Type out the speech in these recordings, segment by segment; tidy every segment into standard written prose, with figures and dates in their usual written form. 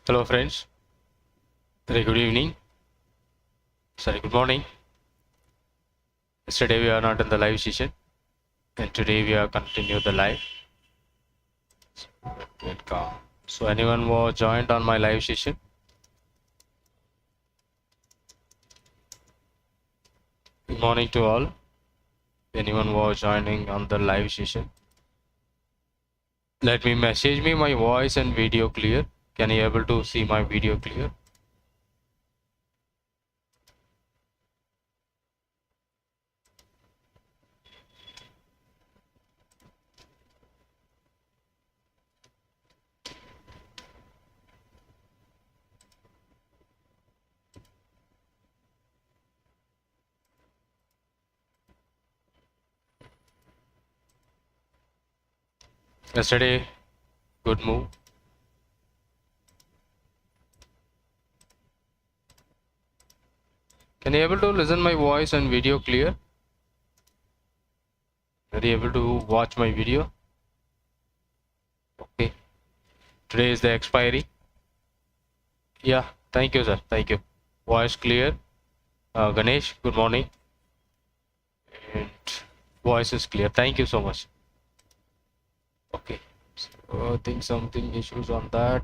Hello friends, very good evening, good morning. Yesterday we are not in the live session and today we are continue the live. So anyone was joined on my live session? Good morning to all. Anyone was joining on the live session? Let me message me my voice and video clear. Can you able to see my video clear? Yesterday, good move. Can you able to listen my voice and video clear? Are you able to watch my video? Okay. Today is the expiry. Yeah, thank you, sir. Thank you. Voice clear. Ganesh, good morning. And voice is clear. Thank you so much. Okay. So I think something issues on that.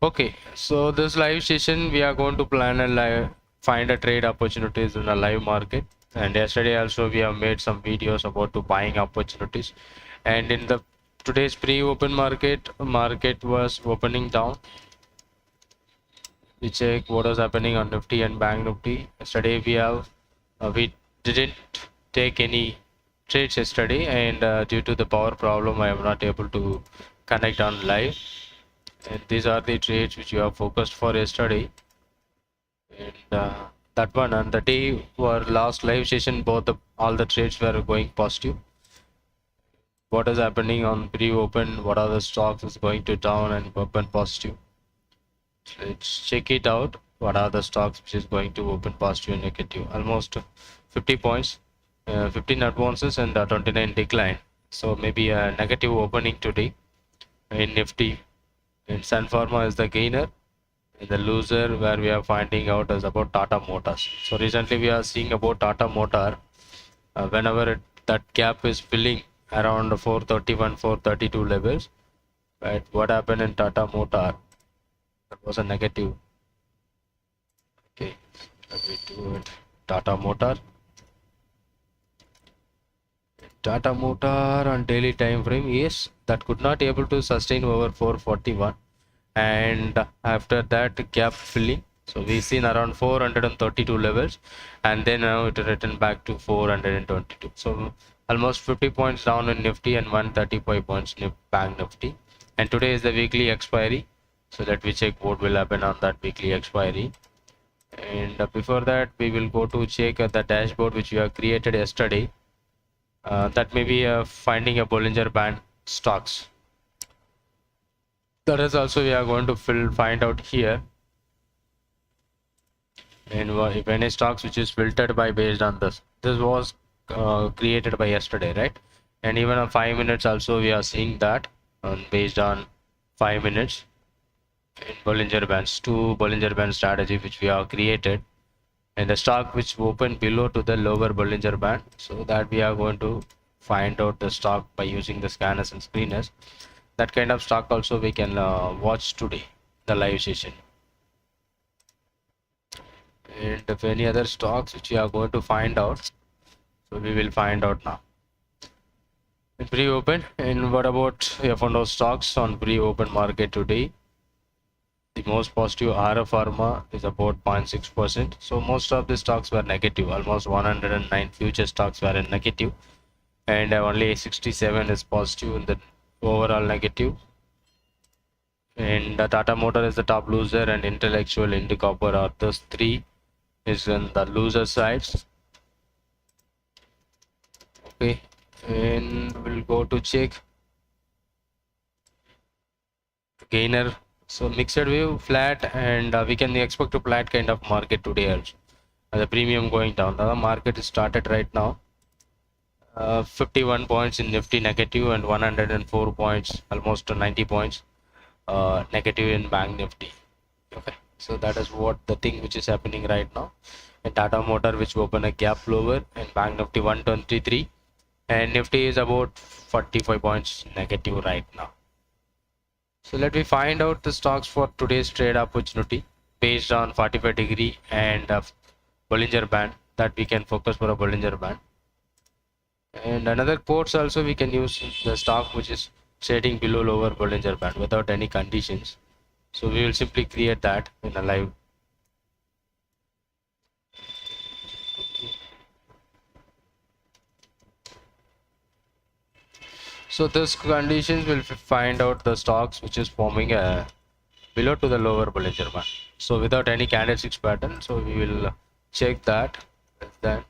Okay. So this live session, we are going to plan a live, find a trade opportunities in a live market. And yesterday also we have made some videos about to buying opportunities. And in the today's pre-open market was opening down. We check what was happening on Nifty and Banknifty. Yesterday we didn't take any trades yesterday, and due to the power problem I am not able to connect on live. And these are the trades which you have focused for yesterday. And that one and the day were last live session, all the trades were going positive. What is happening on pre-open? What are the stocks is going to down and open positive? Let's check it out. What are the stocks which is going to open positive and negative? Almost 50 points, 15 advances and 29 decline. So maybe a negative opening today in Nifty. And Sun Pharma is the gainer. And the loser where we are finding out is about Tata Motors. So recently we are seeing about Tata Motor. Whenever that gap is filling around 431, 432 levels. But what happened in Tata Motor? That was a negative. Okay, let me do it. Tata Motor on daily time frame, yes, that could not able to sustain over 441, and after that gap filling, so we seen around 432 levels, and then now it returned back to 422. So almost 50 points down in Nifty and 135 points in Bank Nifty. And today is the weekly expiry, so let me check what will happen on that weekly expiry. And before that we will go to check the dashboard which we have created yesterday. That may be finding a Bollinger Band stocks. That is also we are going to find out here. And if any stocks which is filtered by based on this was created by yesterday, right? And even on 5 minutes also we are seeing that based on 5 minutes in Bollinger Bands, 2 Bollinger Band strategy which we have created, and the stock which opened below to the lower Bollinger Band, so that we are going to find out the stock by using the scanners and screeners. That kind of stock also we can watch today the live session. And if any other stocks which we are going to find out, so we will find out now in pre-open. And what about F&O stocks on pre-open market today? The most positive RF Pharma is about 0.6%. So most of the stocks were negative. Almost 109 future stocks were in negative, and only 67 is positive in the overall negative. And the Tata Motor is the top loser, and Intellectual, Indicopper are those three is in the loser sides. Okay, and we'll go to check gainer. So mixed view, flat, and we can expect a flat kind of market today also. The premium going down. The market is started right now. 51 points in Nifty negative and 104 points, almost 90 points negative in Bank Nifty. Okay, so that is what the thing which is happening right now. And Tata Motor which open a gap lower, and Bank Nifty 123, and Nifty is about 45 points negative right now. So let me find out the stocks for today's trade opportunity based on 45-degree and Bollinger Band, that we can focus for a Bollinger Band. And another quotes also we can use the stock which is trading below lower Bollinger Band without any conditions. So we will simply create that in a live. So this conditions will find out the stocks which is forming a below to the lower Bollinger Band. So without any candlesticks pattern, so we will check that then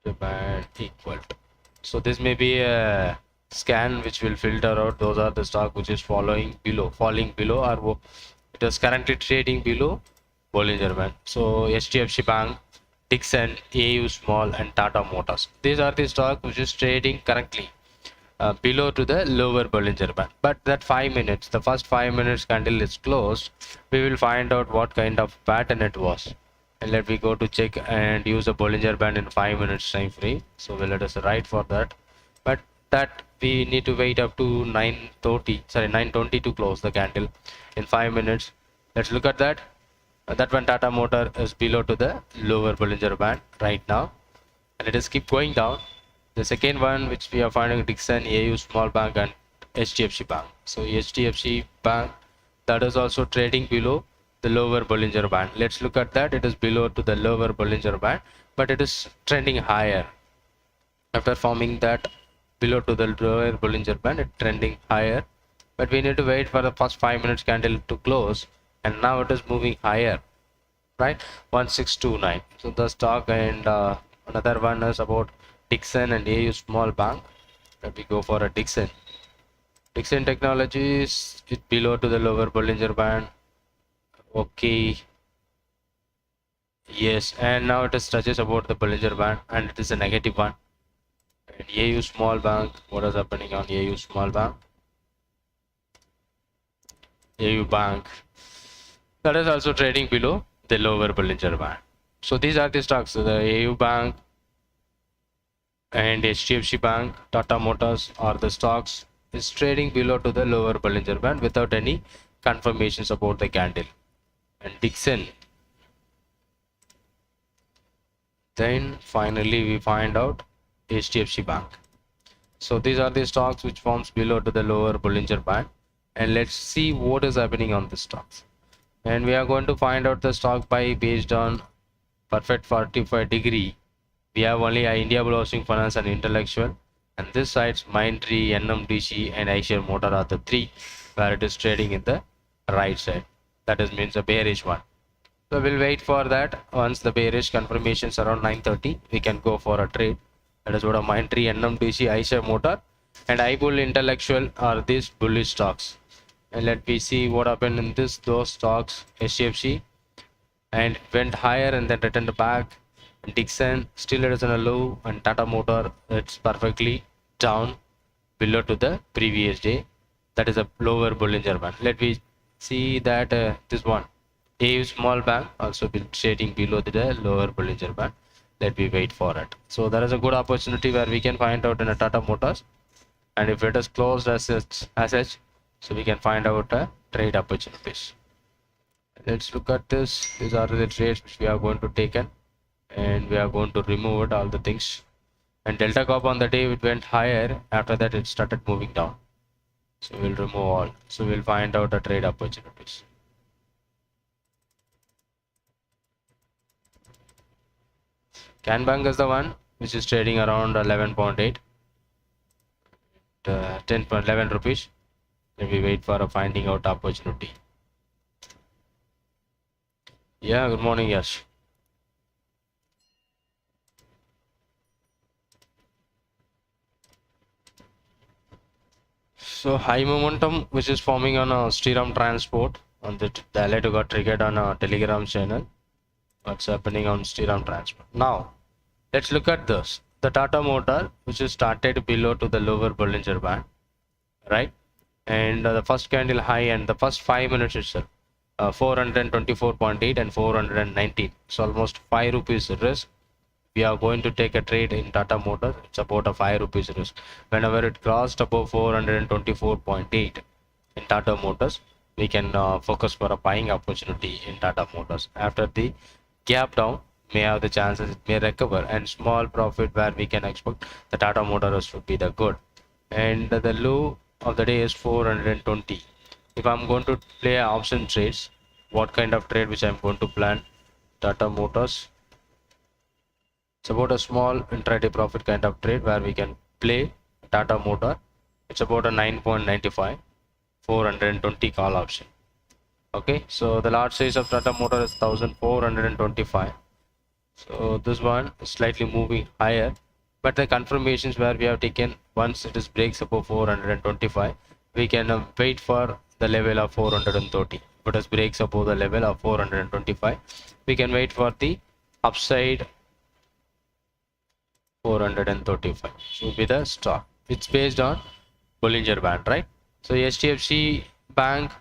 the band equal to. So this may be a scan which will filter out those are the stock which is falling below, or it is currently trading below Bollinger Band. So HDFC Bank, Dixon, AU Small, and Tata Motors. These are the stock which is trading currently below to the lower Bollinger Band. But that 5 minutes, the first 5 minutes candle is closed, we will find out what kind of pattern it was. And let me go to check and use a Bollinger Band in 5 minutes time frame. So we'll let us write for that. But that we need to wait up to 9:20 to close the candle in 5 minutes. Let's look at that. That one Tata Motor is below to the lower Bollinger Band right now, and it is keep going down. The second one which we are finding, Dixon, AU Small Bank, and HDFC Bank. So HDFC Bank, that is also trading below the lower Bollinger Band. Let's look at that. It is below to the lower Bollinger Band, but it is trending higher. After forming that below to the lower Bollinger Band, it's trending higher, but we need to wait for the first 5 minutes candle to close, and now it is moving higher, right? 1629. So the stock, and another one is about Dixon and AU Small Bank. Let me go for a Dixon Technologies. It's below to the lower Bollinger Band. Okay, yes, and now it is touches about the Bollinger Band, and it is a negative one. And AU Small Bank, what is happening on AU Small Bank? AU Bank, that is also trading below the lower Bollinger Band. So these are the stocks, so the AU Bank and HDFC Bank, Tata Motors are the stocks is trading below to the lower Bollinger Band without any confirmations about the candle. And Dixon, then finally we find out HDFC Bank. So these are the stocks which forms below to the lower Bollinger Band, and let's see what is happening on the stocks. And we are going to find out the stock by based on perfect 45-degree. We have only India Blue Housing Finance and Intellectual, and this side's Mindtree, NMDC, and Eicher Motor are the three where it is trading in the right side. That is means a bearish one. So we'll wait for that. Once the bearish confirmations around 9:30, we can go for a trade. That is what a Mindtree, NMDC, Eicher Motor, and iBull Intellectual are these bullish stocks. And let me see what happened in those stocks. HDFC, and it went higher and then returned back. Dixon still it is on a low, and Tata Motor, it's perfectly down below to the previous day. That is a lower Bollinger Band. Let me see that this one AU Small Bank also been trading below the lower Bollinger Band. Let me wait for it. So there is a good opportunity where we can find out in a Tata Motors, and if it is closed as such, so we can find out a trade opportunities. Let's look at this. These are the trades which we are going to take in, and we are going to remove it, all the things. And Delta Corp on the day it went higher, after that it started moving down, so we'll remove all. So we'll find out the trade opportunities. Can Bank is the one which is trading around 11.8, 10.11 rupees. Let me wait for a finding out opportunity. Yeah, good morning, Yash. So high momentum which is forming on a Striram Transport, on the alert got triggered on a Telegram channel. What's happening on Striram Transport? Now let's look at this. The Tata Motor which is started below to the lower Bollinger Band, right? And the first candle high and the first 5 minutes itself, 424.8 and 419. It's almost 5 rupees risk. We are going to take a trade in Tata Motors. It's about a 5 rupees risk. Whenever it crossed above 424.8 in Tata Motors, we can focus for a buying opportunity in Tata Motors. After the gap down, may have the chances it may recover, and small profit where we can expect the Tata Motors would be the good. And the low of the day is 420. If I'm going to play option trades, what kind of trade which I'm going to plan? Tata Motors. It's about a small intraday profit kind of trade where we can play Tata Motor. It's about a 9.95, 420 call option. Okay, so the lot size of Tata Motor is 1425. So this one is slightly moving higher, but the confirmations where we have taken, once it is breaks above 425, we can wait for the level of 430. If it breaks above the level of 425, we can wait for the upside 435. Should be the stock. It's based on Bollinger Band, right? So HDFC Bank,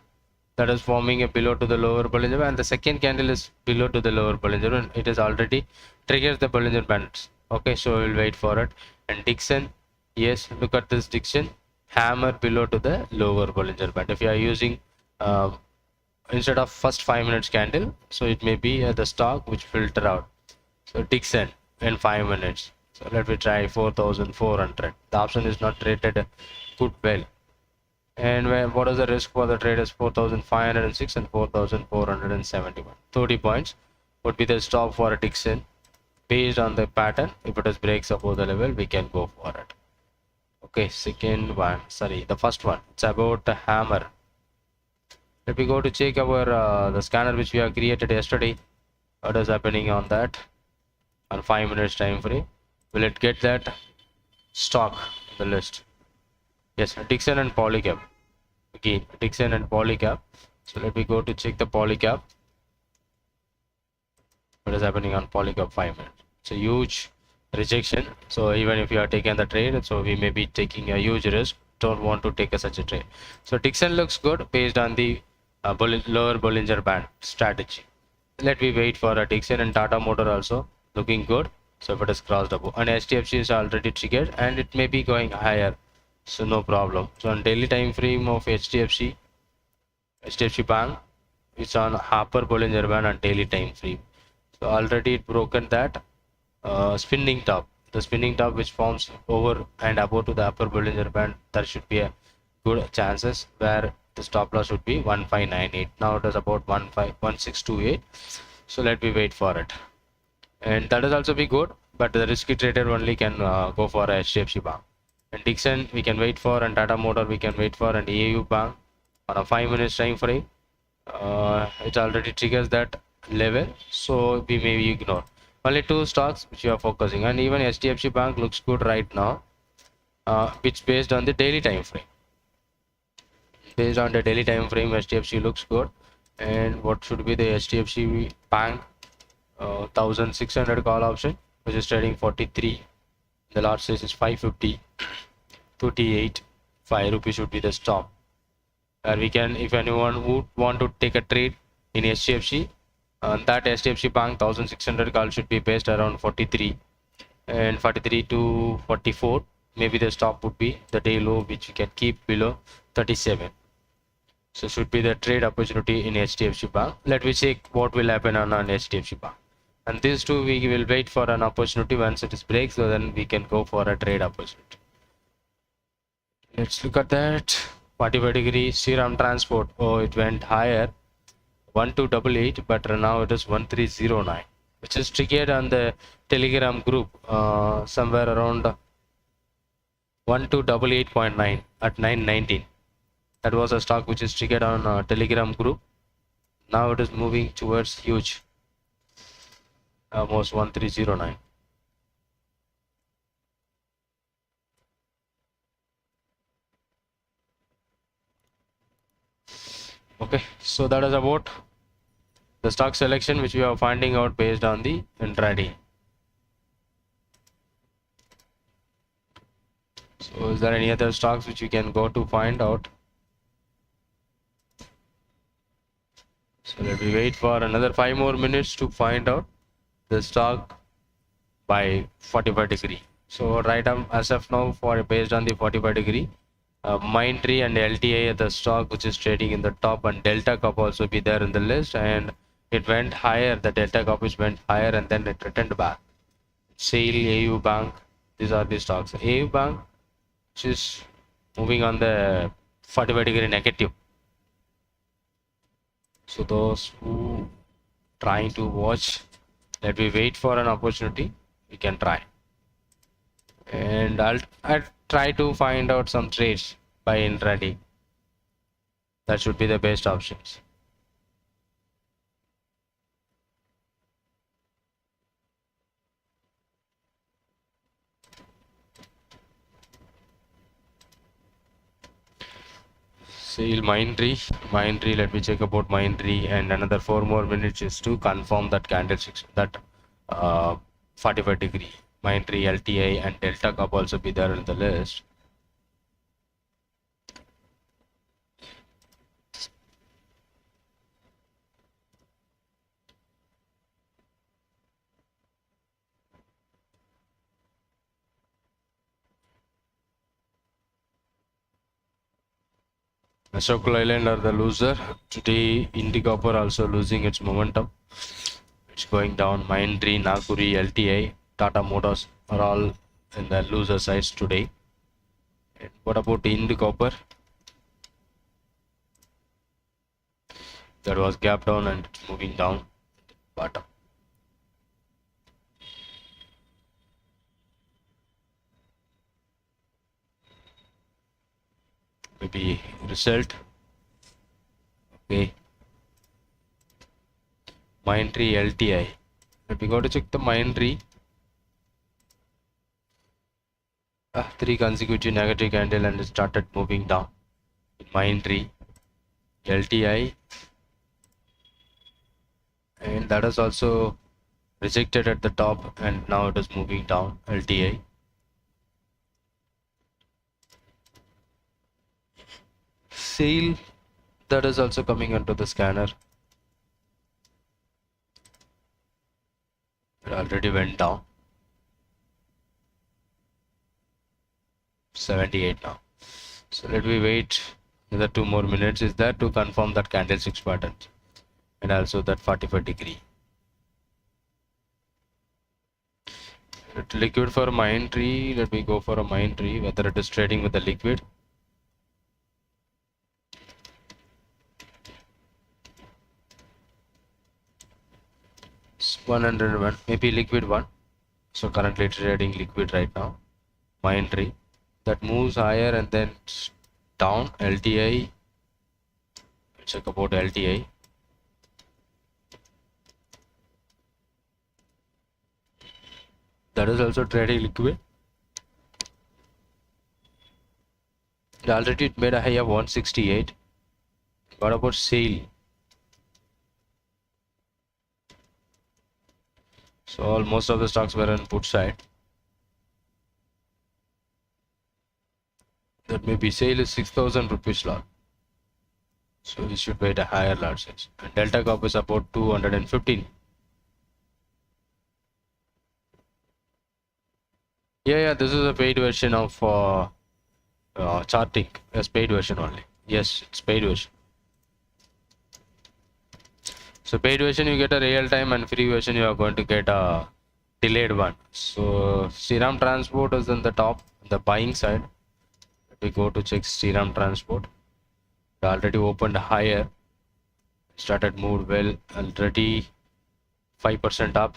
that is forming a below to the lower Bollinger Band, and the second candle is below to the lower Bollinger Band. It is already triggers the Bollinger Bands. Okay, so we'll wait for it. And Dixon, yes, look at this Dixon, hammer below to the lower Bollinger Band. If you are using instead of first 5 minutes candle, so it may be the stock which filter out. So Dixon in 5 minutes. So let me try 4,400. The option is not rated good well. And what is the risk for the trade is 4,506 and 4,471. 30 points would be the stop for a Dixon based on the pattern. If it breaks above the level, we can go for it. Okay, the first one, it's about the hammer. Let me go to check our the scanner which we have created yesterday. What is happening on that on 5 minutes time frame? Will it get that stock in the list? Yes, Dixon and Polycap. Again, Dixon and Polycap. So let me go to check the Polycap. What is happening on Polycap 5 minutes? It's a huge rejection. So even if you are taking the trade, so we may be taking a huge risk. Don't want to take such a trade. So Dixon looks good based on the lower Bollinger Band strategy. Let me wait for a Dixon, and Tata Motor also looking good. So if it is crossed above, and HDFC is already triggered, and it may be going higher, so no problem. So on daily time frame of HDFC Bank, it's on upper Bollinger Band on daily time frame. So already it broken that spinning top, the spinning top which forms over and above to the upper Bollinger Band. There should be a good chances where the stop loss would be 1598. Now it is about 1628. So let me wait for it. And that is also be good, but the risky trader only can go for HDFC Bank. And Dixon we can wait for, and Tata Motor we can wait for, and AU Bank on a 5 minutes time frame. It already triggers that level, so we may ignore. Only two stocks which you are focusing, and even HDFC Bank looks good right now, which based on the daily time frame. Based on the daily time frame, HDFC looks good. And what should be the HDFC Bank? 1600 call option, which is trading 43. The lot size is 550, 38. 5 rupees should be the stop. And we can, if anyone would want to take a trade in HDFC, that HDFC Bank 1600 call should be based around 43, and 43 to 44. Maybe the stop would be the day low, which you can keep below 37. So should be the trade opportunity in HDFC Bank. Let me check what will happen on HDFC Bank. And these two we will wait for an opportunity. Once it is breaks, so then we can go for a trade opportunity. Let's look at that. 45 degree Shriram Transport. Oh, it went higher, 1288, but now it is 1309, which is triggered on the Telegram group somewhere around 1288.9 at 919. That was a stock which is triggered on Telegram group. Now it is moving towards huge, almost 1309. Okay, so that is about the stock selection which we are finding out based on the intraday. So is there any other stocks which you can go to find out? So let me wait for another 5 more minutes to find out the stock by 45 degree. So right now, as of now, for based on the 45 degree, Mindtree and LTI are the stock which is trading in the top, and 𝐿𝐵 also be there in the list, and it went higher. The 𝐿𝐵 went higher and then it returned back. �SAIL, AU Bank, these are the stocks. AU Bank, which is moving on the 45 degree negative. So those who trying to watch, let me wait for an opportunity, we can try. And I'll try to find out some trades by intraday. That should be the best options. SAIL Mindtree, let me check about Mindtree, and another 4 more minutes is to confirm that candlesticks, that 45 degree. Mindtree, LTI and 𝐿𝐵 also be there in the list. Ashok Leyland are the loser. Today Indicopper also losing its momentum. It's going down. Mindtree, Nakuri, LTI, Tata Motors are all in the loser sides today. And what about Indicopper? That was gap down and it's moving down bottom. Maybe result. Okay. Mindtree, LTI. Let me go to check the Mindtree. 3 consecutive negative candle and it started moving down. Mindtree, LTI, and that is also rejected at the top and now it is moving down. LTI. SAIL, that is also coming into the scanner. It already went down. 78 now. So let me wait another 2 more minutes is there to confirm that candlesticks pattern and also that 45 degree. Liquid for Mindtree, let me go for a Mindtree, whether it is trading with the liquid. It's 101, maybe liquid one. So currently trading liquid right now. Mindtree, that moves higher and then down. LTI, check about LTI. That is also trading liquid. Already it made a high of 168. What about SAIL? So most of the stocks were on put side. That maybe SAIL is 6,000 rupees lot. So we should wait a higher lot size. And 𝐿𝐵 is about 215. Yeah, this is a paid version of Chartink. Yes, paid version only. Yes, it's paid version. So paid version you get a real time, and free version you are going to get a delayed one. So Shriram Transport is on the top, the buying side. Let me go to check Shriram Transport. It already opened higher, started moved well, already 5% up,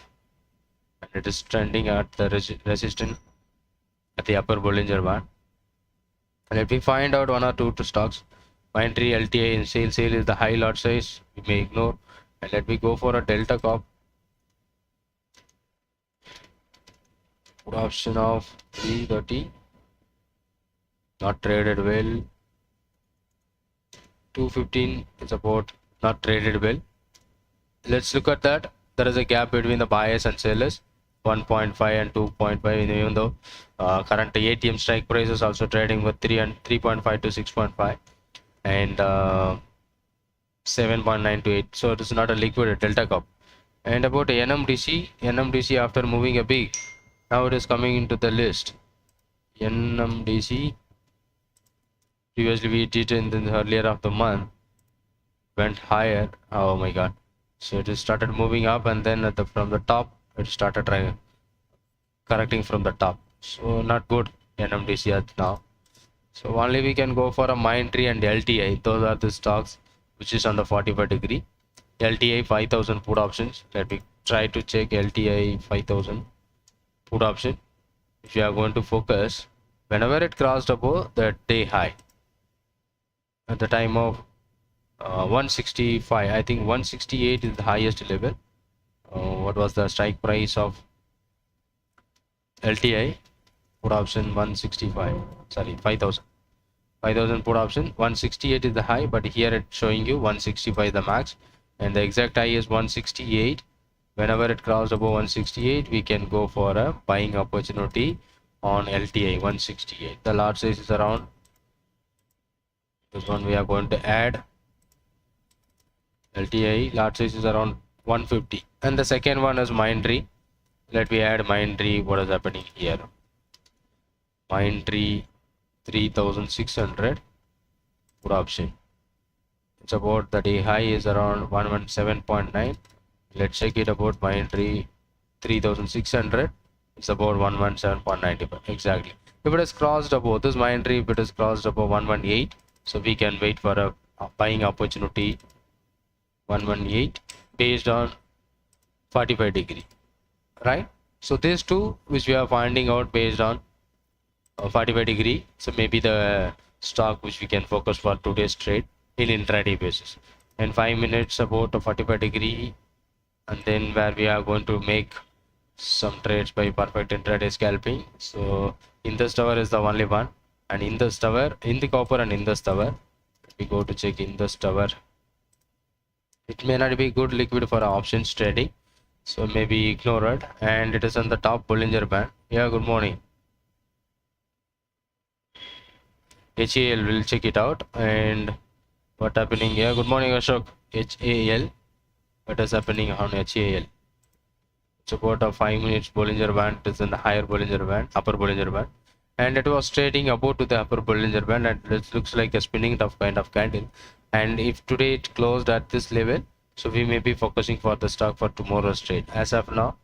and it is trending at the resistance at the upper Bollinger Band. Let me find out 1 or 2 stocks. Mindtree, LTI and SAIL. SAIL is the high lot size, we may ignore. And let me go for a 𝐿𝐵. Put option of 330. Not traded well. 215 is about not traded well. Let's look at that. There is a gap between the buyers and sellers. 1.5 and 2.5, even though current ATM strike price is also trading with 3 and 3.5 to 6.5 and 7.9 to 8. So it is not a liquid delta cup. And about NMDC after moving a big, now it is coming into the list. NMDC, previously we did in the earlier of the month, went higher. Oh my god. So it has started moving up, and then from the top it started correcting from the top. So not good NMDC at now. So only we can go for a Mindtree and LTI. Those are the stocks which is on the 45 degree. LTI 5000 put options. Let me try to check LTI 5000 put option. If you are going to focus, whenever it crossed above the day high at the time of 165, I think 168 is the highest level. What was the strike price of LTI put option? 165, sorry, 5000 put option. 168 is the high, but here it's showing you 165 the max, and the exact high is 168. Whenever it crosses above 168, we can go for a buying opportunity on LTI 168. The lot size is around, this one we are going to add. LTI lot size is around 150, and the second one is Mindtree. Let me add Mindtree. What is happening here? Mindtree 3600 put option. It's about the day high is around 117.9. Let's check it about Mindtree 3600. It's about 117.95 exactly. If it has crossed above this Mindtree, if it has crossed above 118, so we can wait for a buying opportunity 118 based on 45 degree, right? So these two which we are finding out based on 45 degree, so maybe the stock which we can focus for today's trade in intraday basis. And 5 minutes about a 45 degree, and then where we are going to make some trades by perfect intraday scalping. So in this tower is the only one, and in this tower, in the copper and in this tower, we go to check in this tower. It may not be good liquid for options trading, so maybe ignore it. And it is on the top Bollinger Band. Yeah, good morning. HAL, will check it out. And what happening here? Good morning, Ashok. HAL, what is happening on HAL? It's about a 5 minutes Bollinger Band. It is in the higher Bollinger Band, upper Bollinger Band, and it was trading about to the upper Bollinger Band, and it looks like a spinning top kind of candle. And if today it closed at this level, so we may be focusing for the stock for tomorrow's trade. As of now,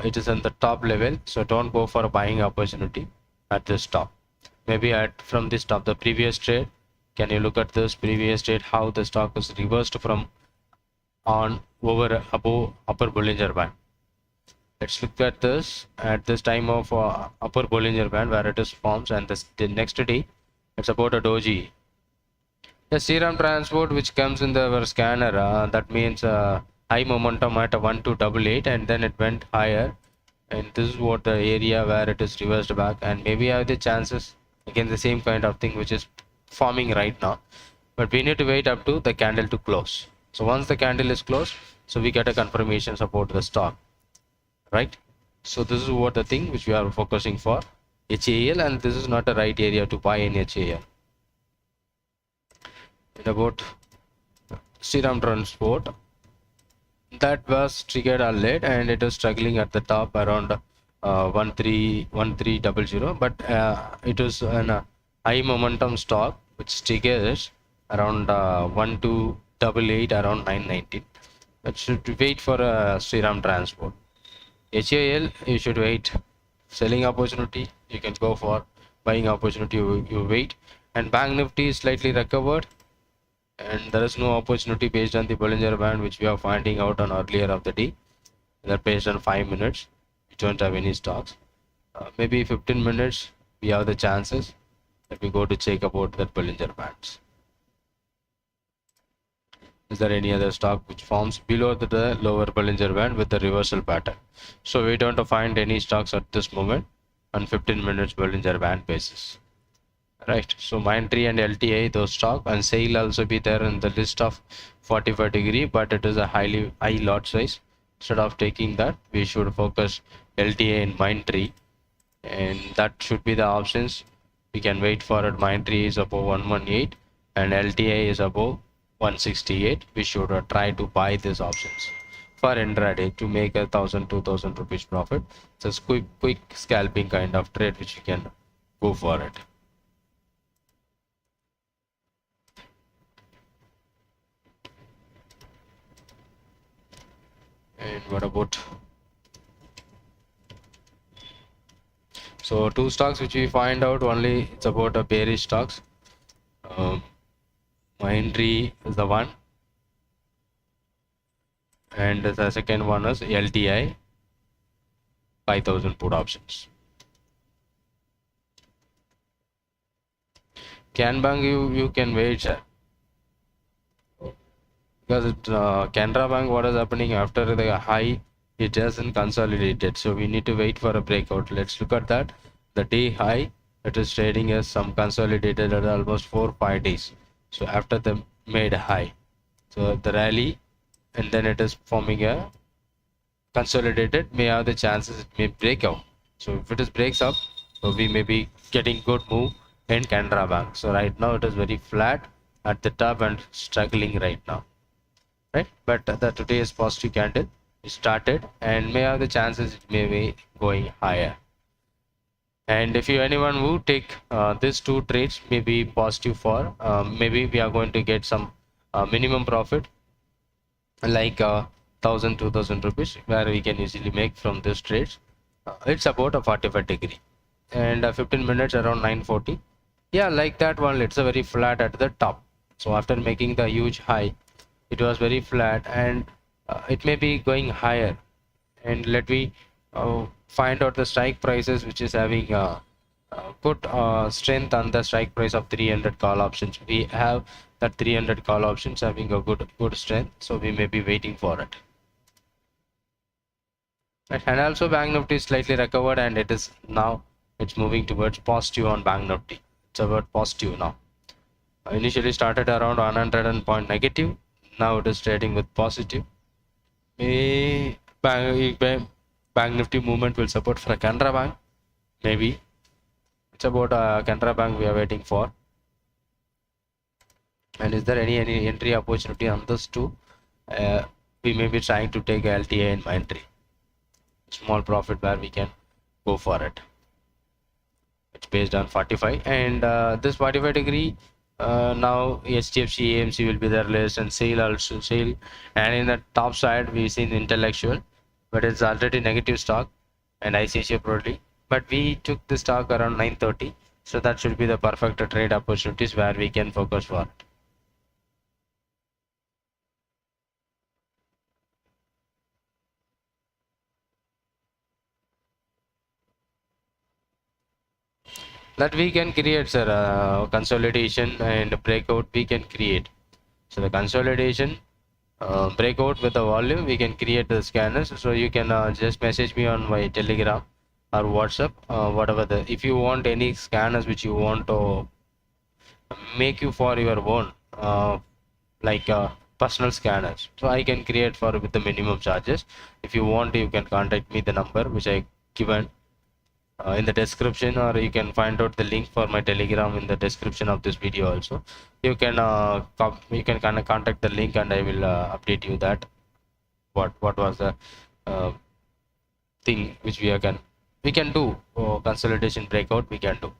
it is on the top level, so don't go for a buying opportunity at this top. Maybe from this top, the previous trade, can you look at this previous trade, how the stock is reversed from on over above upper Bollinger Band. Let's look at this at this time of upper Bollinger Band where it is forms, and the next day it's about a doji. The Shriram Transport which comes in the scanner, that means high momentum at 1288, and then it went higher, and this is what the area where it is reversed back, and maybe I have the chances again the same kind of thing which is forming right now, but we need to wait up to the candle to close. So once the candle is closed, so we get a confirmation about the stock, right? So this is what the thing which we are focusing for HAL, and this is not the right area to buy in HAL. And about Shriram Transport, that was triggered a late, and it is struggling at the top around 1300, but it is a high momentum stock which triggers around 1288 around 919. But should wait for Shriram Transport. HAL, you should wait. Selling opportunity, you can go for. Buying opportunity, you wait. And Banknifty is slightly recovered, and there is no opportunity based on the Bollinger Band which we are finding out on earlier of the day. That based on 5 minutes, we don't have any stocks. Maybe 15 minutes, we have the chances that we go to check about that Bollinger Bands. Is there any other stock which forms below the lower Bollinger Band with the reversal pattern? So we don't find any stocks at this moment on 15 minutes Bollinger Band basis. Right, so Mindtree and LTI, those stock, and sale also be there in the list of 45 degree, but it is a high lot size, instead of taking that, we should focus LTA in Mindtree, and that should be the options. We can wait for it. Mindtree is above 118 and LTA is above 168. We should try to buy these options for intraday to make 1,000-2,000 rupees profit. It's a quick scalping kind of trade which you can go for it. And what about, so two stocks which we find out only, it's about a bearish stocks. Mindtree is the one, and the second one is LTI 5,000 put options. Bank you can wait, sir, because Canara Bank, what is happening after the high, it hasn't consolidated, so we need to wait for a breakout. Let's look at that. The day high, it is trading as some consolidated at almost 4-5 days. So after the made high, so the rally, and then it is forming a consolidated, may have the chances it may break out. So if it is breaks up, so we may be getting good move in Canara Bank. So right now it is very flat at the top and struggling right now, right? But the today's positive candle started and may have the chances it may be going higher. And if you anyone who take these two trades, may be positive for maybe we are going to get some minimum profit like 1,000-2,000 rupees, where we can easily make from this trades. It's about a 45 degree and 15 minutes around 940. Yeah, like that one, it's a very flat at the top. So after making the huge high, it was very flat, and it may be going higher. And let me find out the strike prices which is having good strength on the strike price of 300 call options. We have that 300 call options having a good strength, so we may be waiting for it. Right. And also Banknifty is slightly recovered, and it is now it's moving towards positive on Banknifty. It's about positive now. Initially started around 100 and point negative, now it is trading with positive. Banknifty movement will support for Canara Bank, maybe. It's about Canara Bank we are waiting for. And is there any entry opportunity on this too? We may be trying to take LTA in Mindtree. Small profit where we can go for it. It's based on 45, and this 45 degree now HDFC AMC will be there list, and SAIL also SAIL, and in the top side we see the intellectual, but it's already negative stock, and 𝐂𝐶 but we took the stock around 930, so that should be the perfect trade opportunities where we can focus for it. That we can create, sir, consolidation and breakout we can create. So the consolidation, breakout with the volume, we can create the scanners. So you can just message me on my Telegram or WhatsApp, whatever the, if you want any scanners which you want to make you for your own, like personal scanners, so I can create for with the minimum charges. If you want, you can contact me, the number which I given in the description, or you can find out the link for my Telegram in the description of this video also. You can kind of contact the link, and I will update you that what was the thing which we can do consolidation breakout we can do.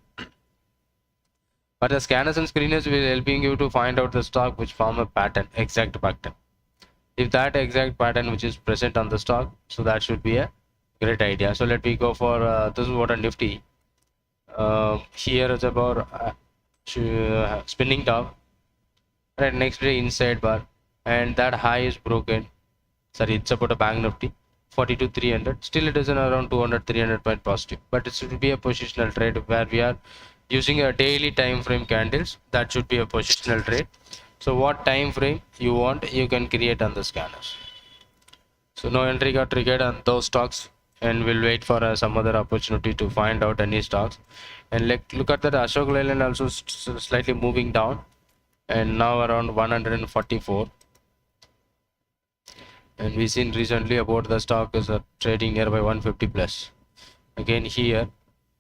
But the scanners and screeners will helping you to find out the stock which form a pattern, exact pattern. If that exact pattern which is present on the stock, so that should be a great idea. So let me go for this is what a Nifty. Here is about spinning top, right? Next day inside bar, and that high is broken. Sorry, it's about a Banknifty 42,300. Still it is in around 200-300 point positive, but it should be a positional trade where we are using a daily time frame candles. That should be a positional trade. So what time frame you want, you can create on the scanners. So no entry got triggered on those stocks, and we'll wait for some other opportunity to find out any stocks. And look at that Ashok Leyland also slightly moving down, and now around 144. and we seen recently about the stock is trading nearby 150 plus. Again here,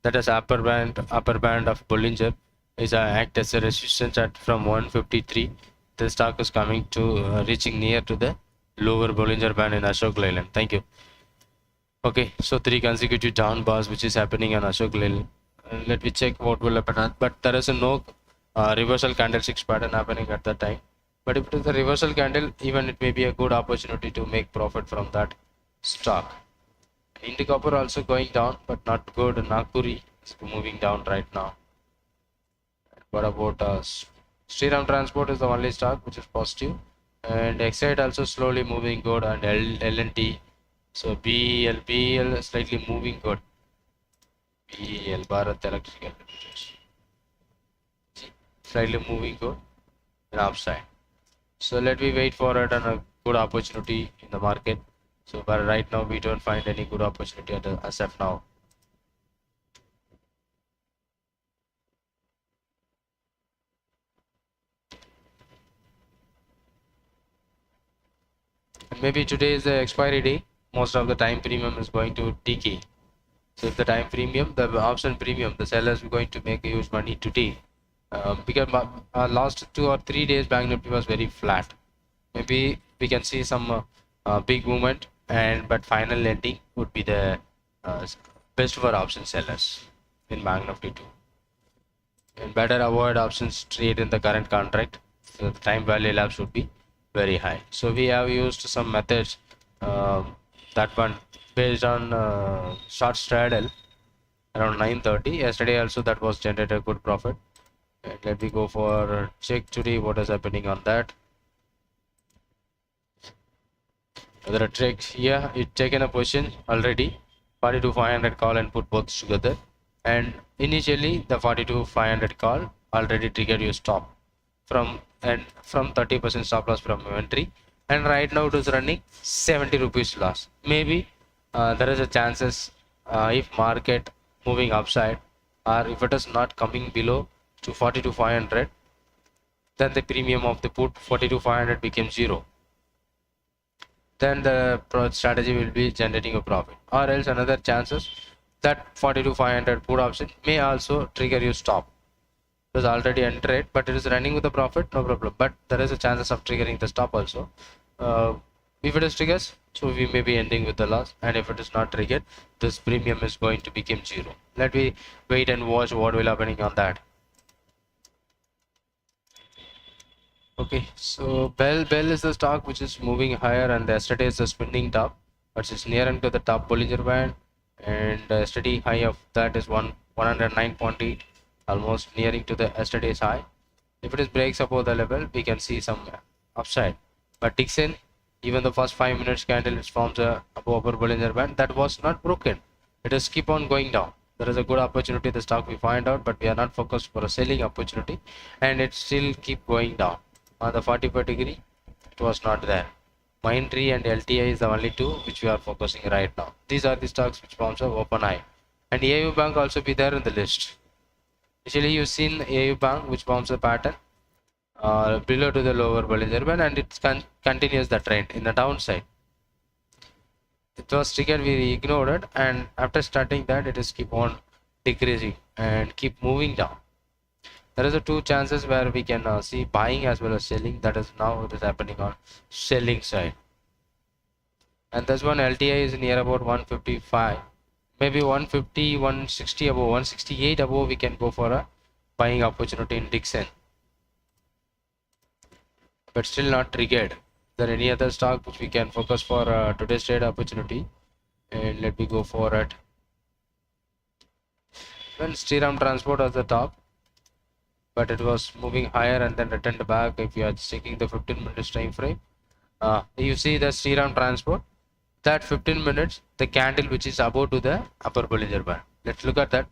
that is upper band of Bollinger is act as a resistance at from 153. The stock is coming to reaching near to the lower Bollinger band in Ashok Leyland. Thank you. Okay, so 3 consecutive down bars which is happening on Ashok Leyland. Let me check what will happen. But there is no reversal candlesticks pattern happening at that time. But if it is a reversal candle, even it may be a good opportunity to make profit from that stock. India Copper also going down, but not good. Nagpuri is moving down right now. What about Shriram Transport is the only stock which is positive, and Exide also slowly moving good, and L&T. So BL slightly moving good. BL Bharat Electrical slightly moving good and upside. So let me wait for it and a good opportunity in the market. So but right now we don't find any good opportunity as of now. And maybe today is the expiry day. Most of the time premium is going to decay. So if the time premium, the option premium, the sellers are going to make a huge money today. Because last 2 or 3 days Bank Nifty was very flat. Maybe we can see some big movement, but final ending would be the best for option sellers in Bank Nifty too. And better avoid options trade in the current contract. So the time value elapsed would be very high. So we have used some methods. That one based on short straddle around 9:30. Yesterday also that was generated good profit. And let me go for check today what is happening on that. There are tricks. Yeah, it taken a position already. 42,500 call and put both together. And initially the 42,500 call already triggered your stop from 30% stop loss from inventory. And right now it is running 70 rupees loss. Maybe there is a chances if market moving upside, or if it is not coming below to 42,500, then the premium of the put 42,500 becomes 0. Then the strategy will be generating a profit. Or else another chances that 42,500 put option may also trigger your stop. It is already entered, but it is running with a profit, no problem. But there is a chances of triggering the stop also. If it is triggers, so we may be ending with the loss, and if it is not triggered, this premium is going to become 0. Let me wait and watch what will happening on that. Okay, so Bell is the stock which is moving higher, and yesterday is the spinning top, but it's nearing to the top Bollinger Band, and yesterday high of that is 109.8, almost nearing to the yesterday's high. If it is breaks above the level, we can see some upside. But Dixon, even the first 5 minutes candle, it forms a above upper Bollinger Band that was not broken. It is keep on going down. There is a good opportunity the stock we find out, but we are not focused for a selling opportunity, and it still keep going down. On the 45 degree, it was not there. Mindtree and LTI is the only two which we are focusing right now. These are the stocks which forms a open high, and AU Bank also be there in the list. Actually, you've seen AU Bank which forms a pattern below to the lower Bollinger Band, and it continues the trend in the downside. It was triggered, we ignored it, and after starting that, it is keep on decreasing and keep moving down. There is a two chances where we can see buying as well as selling. That is now it is happening on selling side. And this one LTI is near about 155, maybe 150, 160 above, 168 above. We can go for a buying opportunity in Dixon, but still not triggered. Is there any other stock which we can focus for today's trade opportunity? And let me go for it. Well, Shriram Transport at the top, but it was moving higher and then returned back. If you are checking the 15 minutes time frame, you see the Shriram Transport, that 15 minutes, the candle which is above to the upper Bollinger Band. Let's look at that.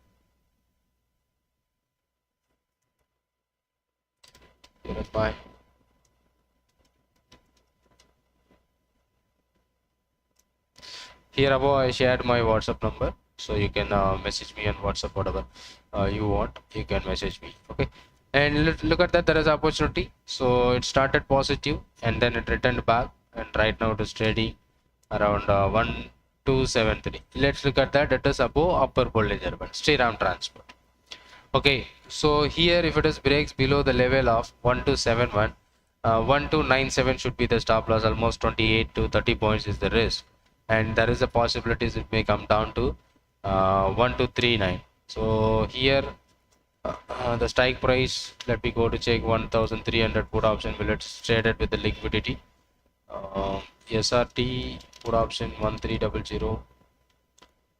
Here is my here above I shared my WhatsApp number, so you can message me on WhatsApp, whatever you want, you can message me. Okay, and look at that, there is opportunity. So it started positive and then it returned back, and right now it is trading around 1273. Let's look at that. It is above upper Bollinger Band, Shriram Transport. Okay, so here if it is breaks below the level of 1271, 1297 should be the stop loss. Almost 28 to 30 points is the risk, and there is a possibility it may come down to 1239. So here the strike price, let me go to check 1300 put option. Will it traded with the liquidity? SRT put option 1300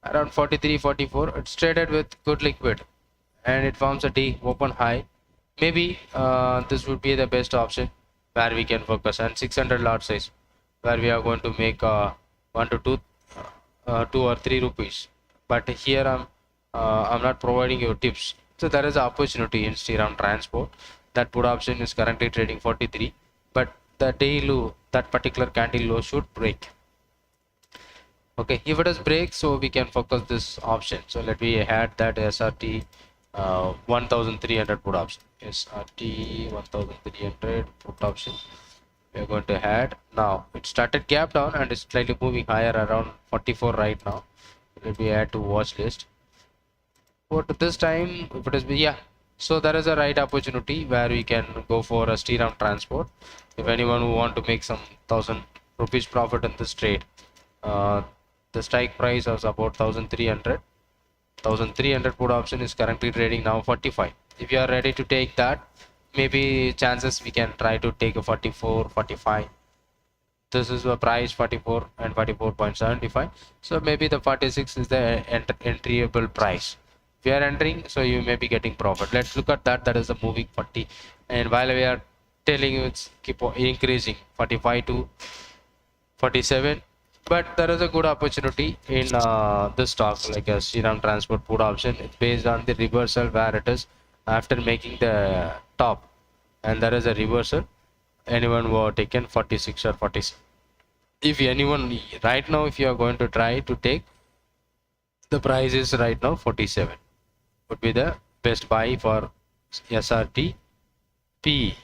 around 43 44. It's traded with good liquid and it forms a D open high. Maybe this would be the best option where we can focus, and 600 lot size where we are going to make 1 to 2 2 or 3 rupees. But here I'm not providing you tips. So there is an opportunity in Shriram Transport. That put option is currently trading 43, but the day low, that particular candle low should break. Okay, if it does break, so we can focus this option. So let me add that SRT 1300 put option. SRT 1300 put option. We are going to add. Now it started gap down and it's slightly moving higher around 44 right now. Let me add to watch list. But this time, if it is, yeah, so there is a right opportunity where we can go for a Shriram Transport. If anyone who want to make some 1000 rupees profit in this trade, the strike price was about 1300. 1300 put option is currently trading now 45. If you are ready to take that, maybe chances we can try to take a 44, 45. This is the price 44 and 44.75. So maybe the 46 is the entryable price. If you are entering, so you may be getting profit. Let's look at that. That is a moving 40, and while we are telling you it's keep on increasing 45 to 47, but there is a good opportunity in this stock like a Shriram Transport put option. It's based on the reversal where it is after making the top, and there is a reversal. Anyone who are taken 46 or 47. If anyone right now, if you are going to try to take, the price is right now 47. Would be the best buy for SRT P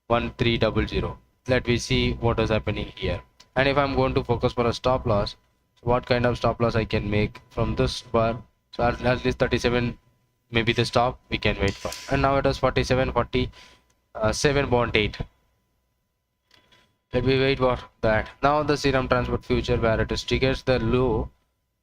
1300. Let me see what is happening here. And if I'm going to focus for a stop loss, so what kind of stop loss I can make from this bar? So at least 37 maybe the stop we can wait for. And now it is 47, 47.8. Let me wait for that. Now the Shriram Transport future where it is triggers the low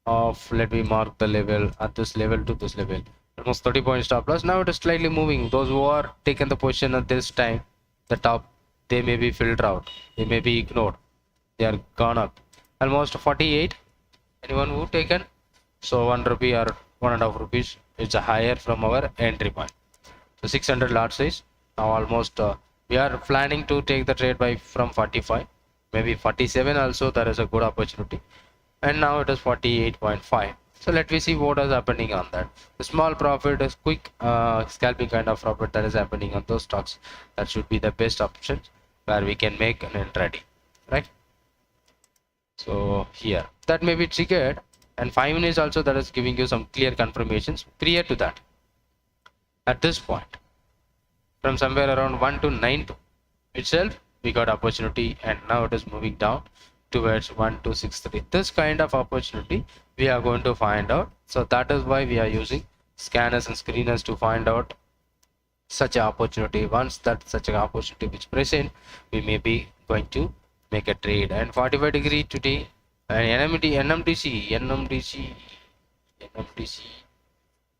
of, let me mark the level at this level to this level, almost 30 point stop loss. Now it is slightly moving. Those who are taken the position at this time, the top, they may be filtered out, they may be ignored, they are gone up almost 48. Anyone who taken, so 1 rupee or 1.5 rupees, it's a higher from our entry point. So 600 lot size. Now almost we are planning to take the trade by from 45, maybe 47 also. There is a good opportunity, and now it is 48.5. so let me see what is happening on that. The small profit is quick scalping kind of profit that is happening on those stocks. That should be the best option where we can make an intraday, right? So here that may be triggered, and 5 minutes also that is giving you some clear confirmations. Prior to that, at this point from somewhere around 1 to 9 itself we got opportunity, and now it is moving down towards 1263. This kind of opportunity we are going to find out. So that is why we are using scanners and screeners to find out such an opportunity. Once that such an opportunity is present, we may be going to make a trade. And 45 degree today, and NMDC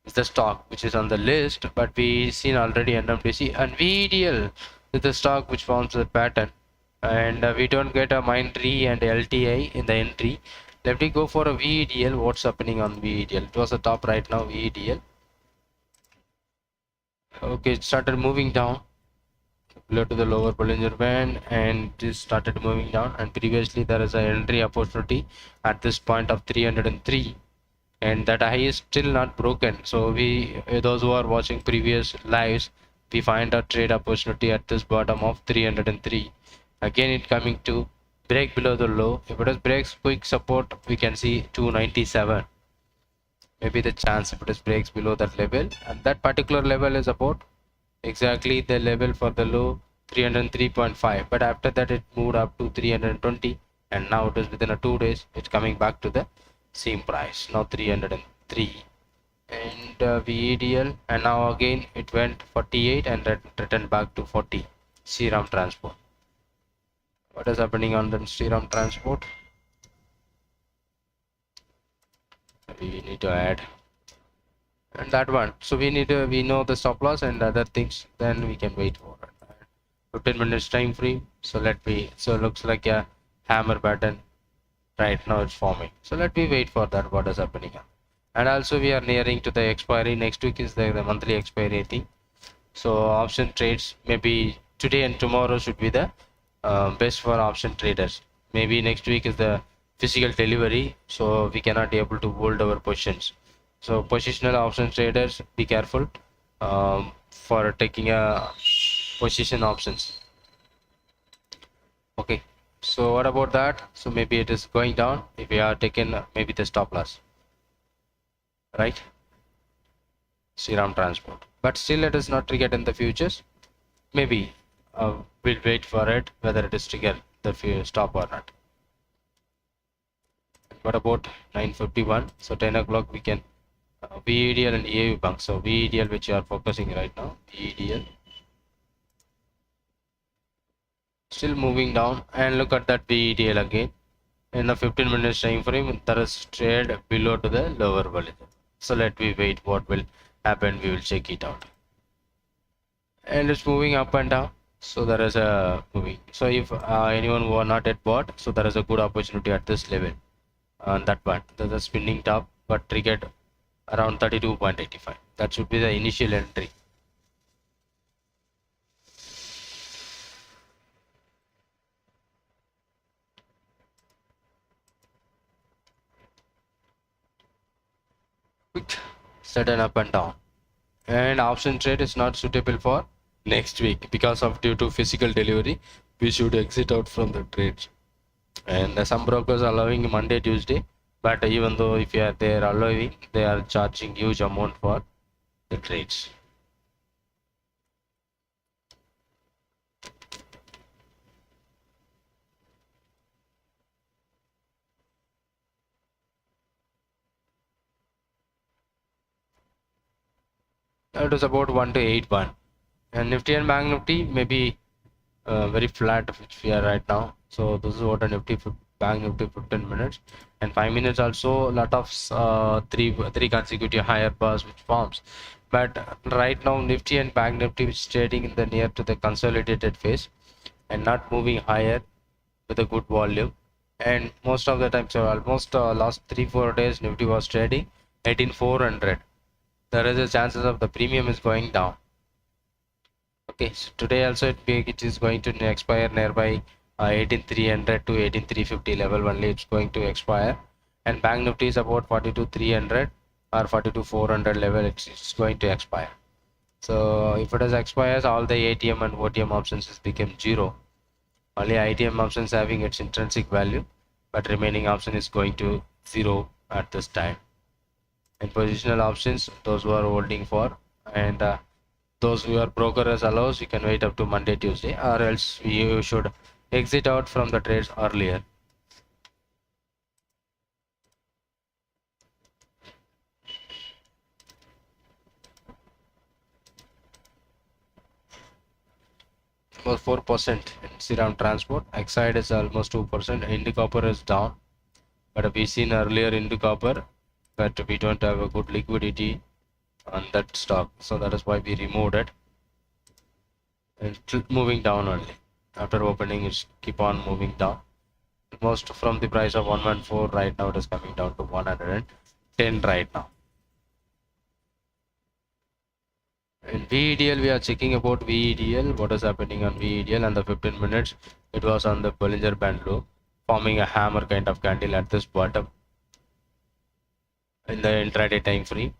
is the stock which is on the list, but we seen already NMDC and VDL is the stock which forms a pattern, and we don't get a Mindtree and LTI in the entry. Let me go for a VDL. What's happening on VDL? It was the top right now. VDL, okay, it started moving down below to the lower Bollinger Band, and this started moving down, and previously there is an entry opportunity at this point of 303, and that high is still not broken. So we, those who are watching previous lives, we find a trade opportunity at this bottom of 303. Again it coming to break below the low. If it is breaks quick support, we can see 297, maybe the chance if it is breaks below that level, and that particular level is about exactly the level for the low 303.5, but after that it moved up to 320, and now it is within a 2 days it's coming back to the same price, now 303. And VEDL, and now again it went 48 and returned back to 40. Shriram Transport, what is happening on the Shriram Transport? We need to add and that one, so we know the stop loss and other things, then we can wait for it. 15 minutes time frame, so it looks like a hammer pattern right now it's forming, so let me wait for that, what is happening. And also we are nearing to the expiry. Next week is the monthly expiry, I think. So option trades, maybe today and tomorrow should be the best for option traders. Maybe next week is the physical delivery, so we cannot be able to hold our positions. So positional option traders, be careful for taking a position options. Okay, so what about that? So maybe it is going down if we are taking maybe the stop loss, right? Shriram Transport, but still it is not triggered in the futures. Maybe we'll wait for it whether it is triggered the stop or not. What about 9:51? So 10 o'clock we can VEDL and EAU Bank. So VEDL, which you are focusing right now, VEDL still moving down, and look at that VEDL again in a 15 minutes time frame. There is trade below to the lower Bollinger. So let me wait what will happen. We will check it out. And it's moving up and down, so there is a moving. So if anyone who are not yet bought, so there is a good opportunity at this level on that one. There's a spinning top but triggered around 32.85. That should be the initial entry. Quick sudden up and down, and option trade is not suitable for next week because of due to physical delivery. We should exit out from the trades. And some brokers are allowing Monday, Tuesday, but even though if they are allowing, they are charging huge amount for the trades. It is about 1 to 8.1, and Nifty and Bank Nifty maybe very flat, which we are right now. So this is what a Nifty Bank Nifty 15 minutes, and 5 minutes also a lot of three consecutive higher bars which forms. But right now Nifty and Bank Nifty is trading in the near to the consolidated phase and not moving higher with a good volume. And most of the time, so almost last 3-4 days Nifty was trading 18,400. There is a chances of the premium is going down. Okay, so today also it is going to expire nearby 18,300 to 18,350 level only. It's going to expire, and Bank Nifty is about 42,300 or 42,400 level. It's going to expire. So if it is expires, all the ATM and OTM options is become zero. Only ITM options having its intrinsic value, but remaining option is going to zero at this time. And positional options, those who are holding for, and those who are brokers allows, you can wait up to Monday, Tuesday, or else you should exit out from the trades earlier. About 4% in Shriram Transport. 𝐂𝐮𝐬𝐭 is almost 2%. 𝐂𝐿𝐴 is down, but we seen earlier 𝐂𝐿𝐴, but we don't have a good liquidity on that stock, so that is why we removed it. And moving down only after opening, it's keep on moving down. Most from the price of 114 right now, it is coming down to 110 right now. And VEDL, we are checking about VEDL, what is happening on VEDL, and the 15 minutes it was on the Bollinger Band low, forming a hammer kind of candle at this bottom in the intraday time frame.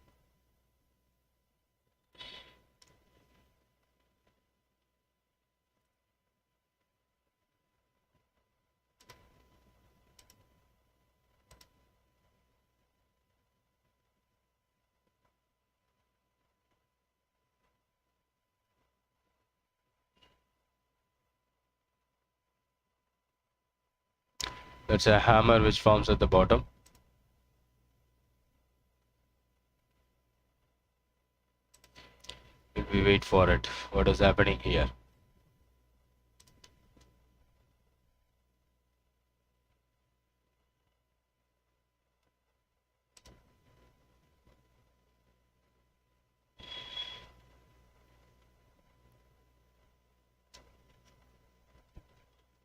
That's a hammer which forms at the bottom. We wait for it. What is happening here?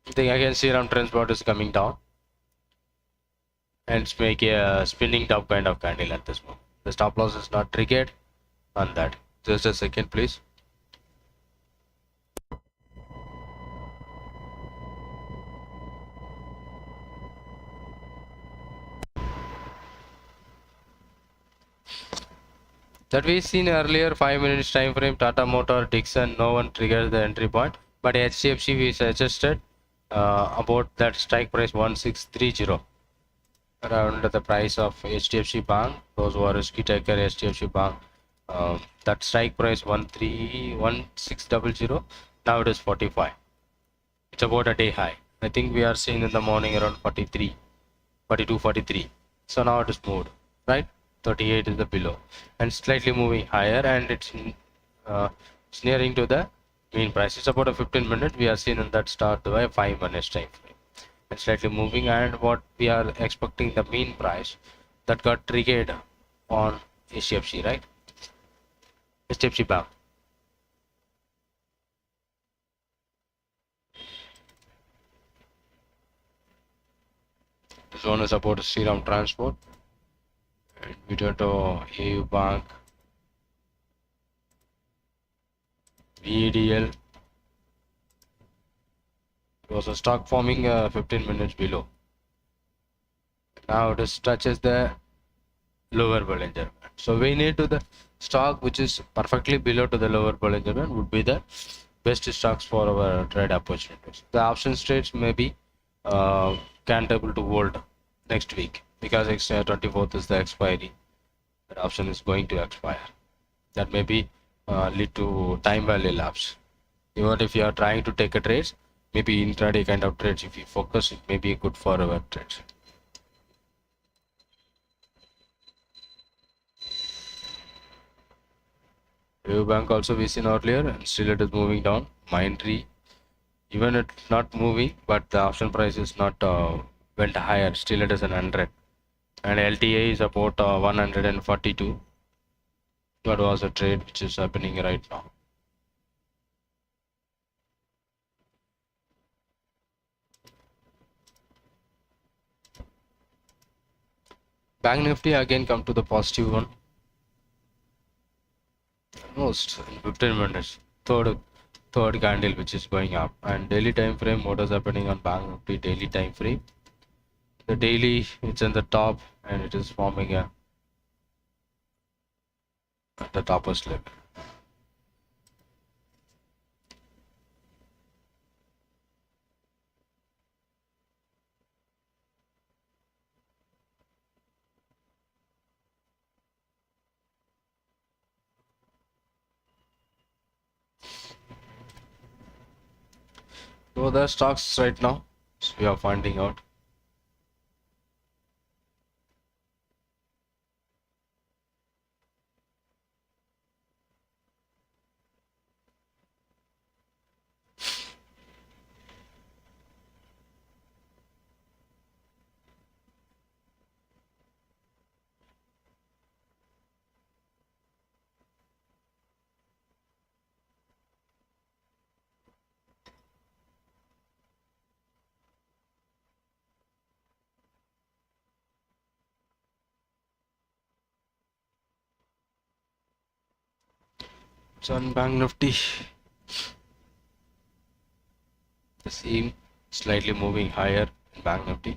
I think I can see around transport is coming down and it's making a spinning top kind of candle at this moment. The stop loss is not triggered on that. Just a second, please. That we seen earlier 5 minutes time frame, Tata Motor, Dixon, no one triggered the entry point, but HDFC we suggested about that strike price 1630 around the price of HDFC Bank. Those who are risky taker HDFC Bank, that strike price 1600. Now it is 45. It's about a day high. I think we are seeing in the morning around 43, 42, 43. So now it is moved, right? 38 is the below and slightly moving higher, and it's nearing to the mean price. It's about a 15 minutes. We are seeing in that start by 5 minutes time frame. It's slightly moving, and what we are expecting the mean price that got triggered on HDFC, right? HDFC Bank. This one is about Shriram Transport. And we go to AU Bank, VEDL. It was a stock forming 15 minutes below. Now it touches the lower Bollinger Band. So we need to the stock which is perfectly below to the lower Bollinger Band would be the best stocks for our trade opportunities. The option trades may be can't able to hold next week because 24th is the expiry. That option is going to expire. That may be lead to time value lapse. Even if you are trying to take a trades, maybe intraday kind of trades, if you focus, it may be good for our trades. AU Bank also we seen earlier, and still it is moving down. Mindtree, even it's not moving, but the option price is not went higher. Still it is an 100, and LTA is about 142. That was a trade which is happening right now. Banknifty again come to the positive one. Almost in 15 minutes. Third candle which is going up. And daily time frame, what is happening on Banknifty daily time frame? The daily, it's in the top and it is forming a at the topmost level. So the stocks right now, so we are finding out. So on Banknifty, the same slightly moving higher in Banknifty.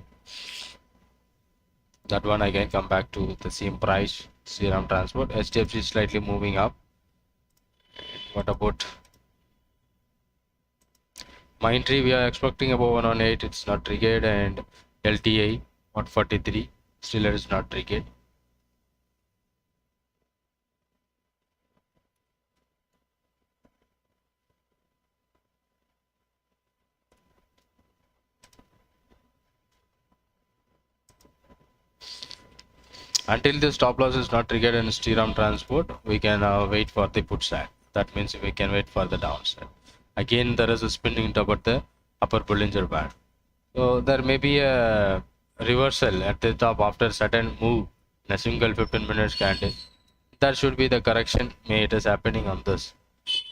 That one again come back to the same price. Shriram Transport, HDFC slightly moving up. What about Mindtree? We are expecting above 118. It's not triggered, and LTA 143 still it is not triggered. Until the stop loss is not triggered in Shriram Transport, we can wait for the put side. That means we can wait for the downside. Again, there is a spinning toward the upper Bollinger Band. So there may be a reversal at the top after certain move in a single 15 minutes candle. That should be the correction. May it is happening on this.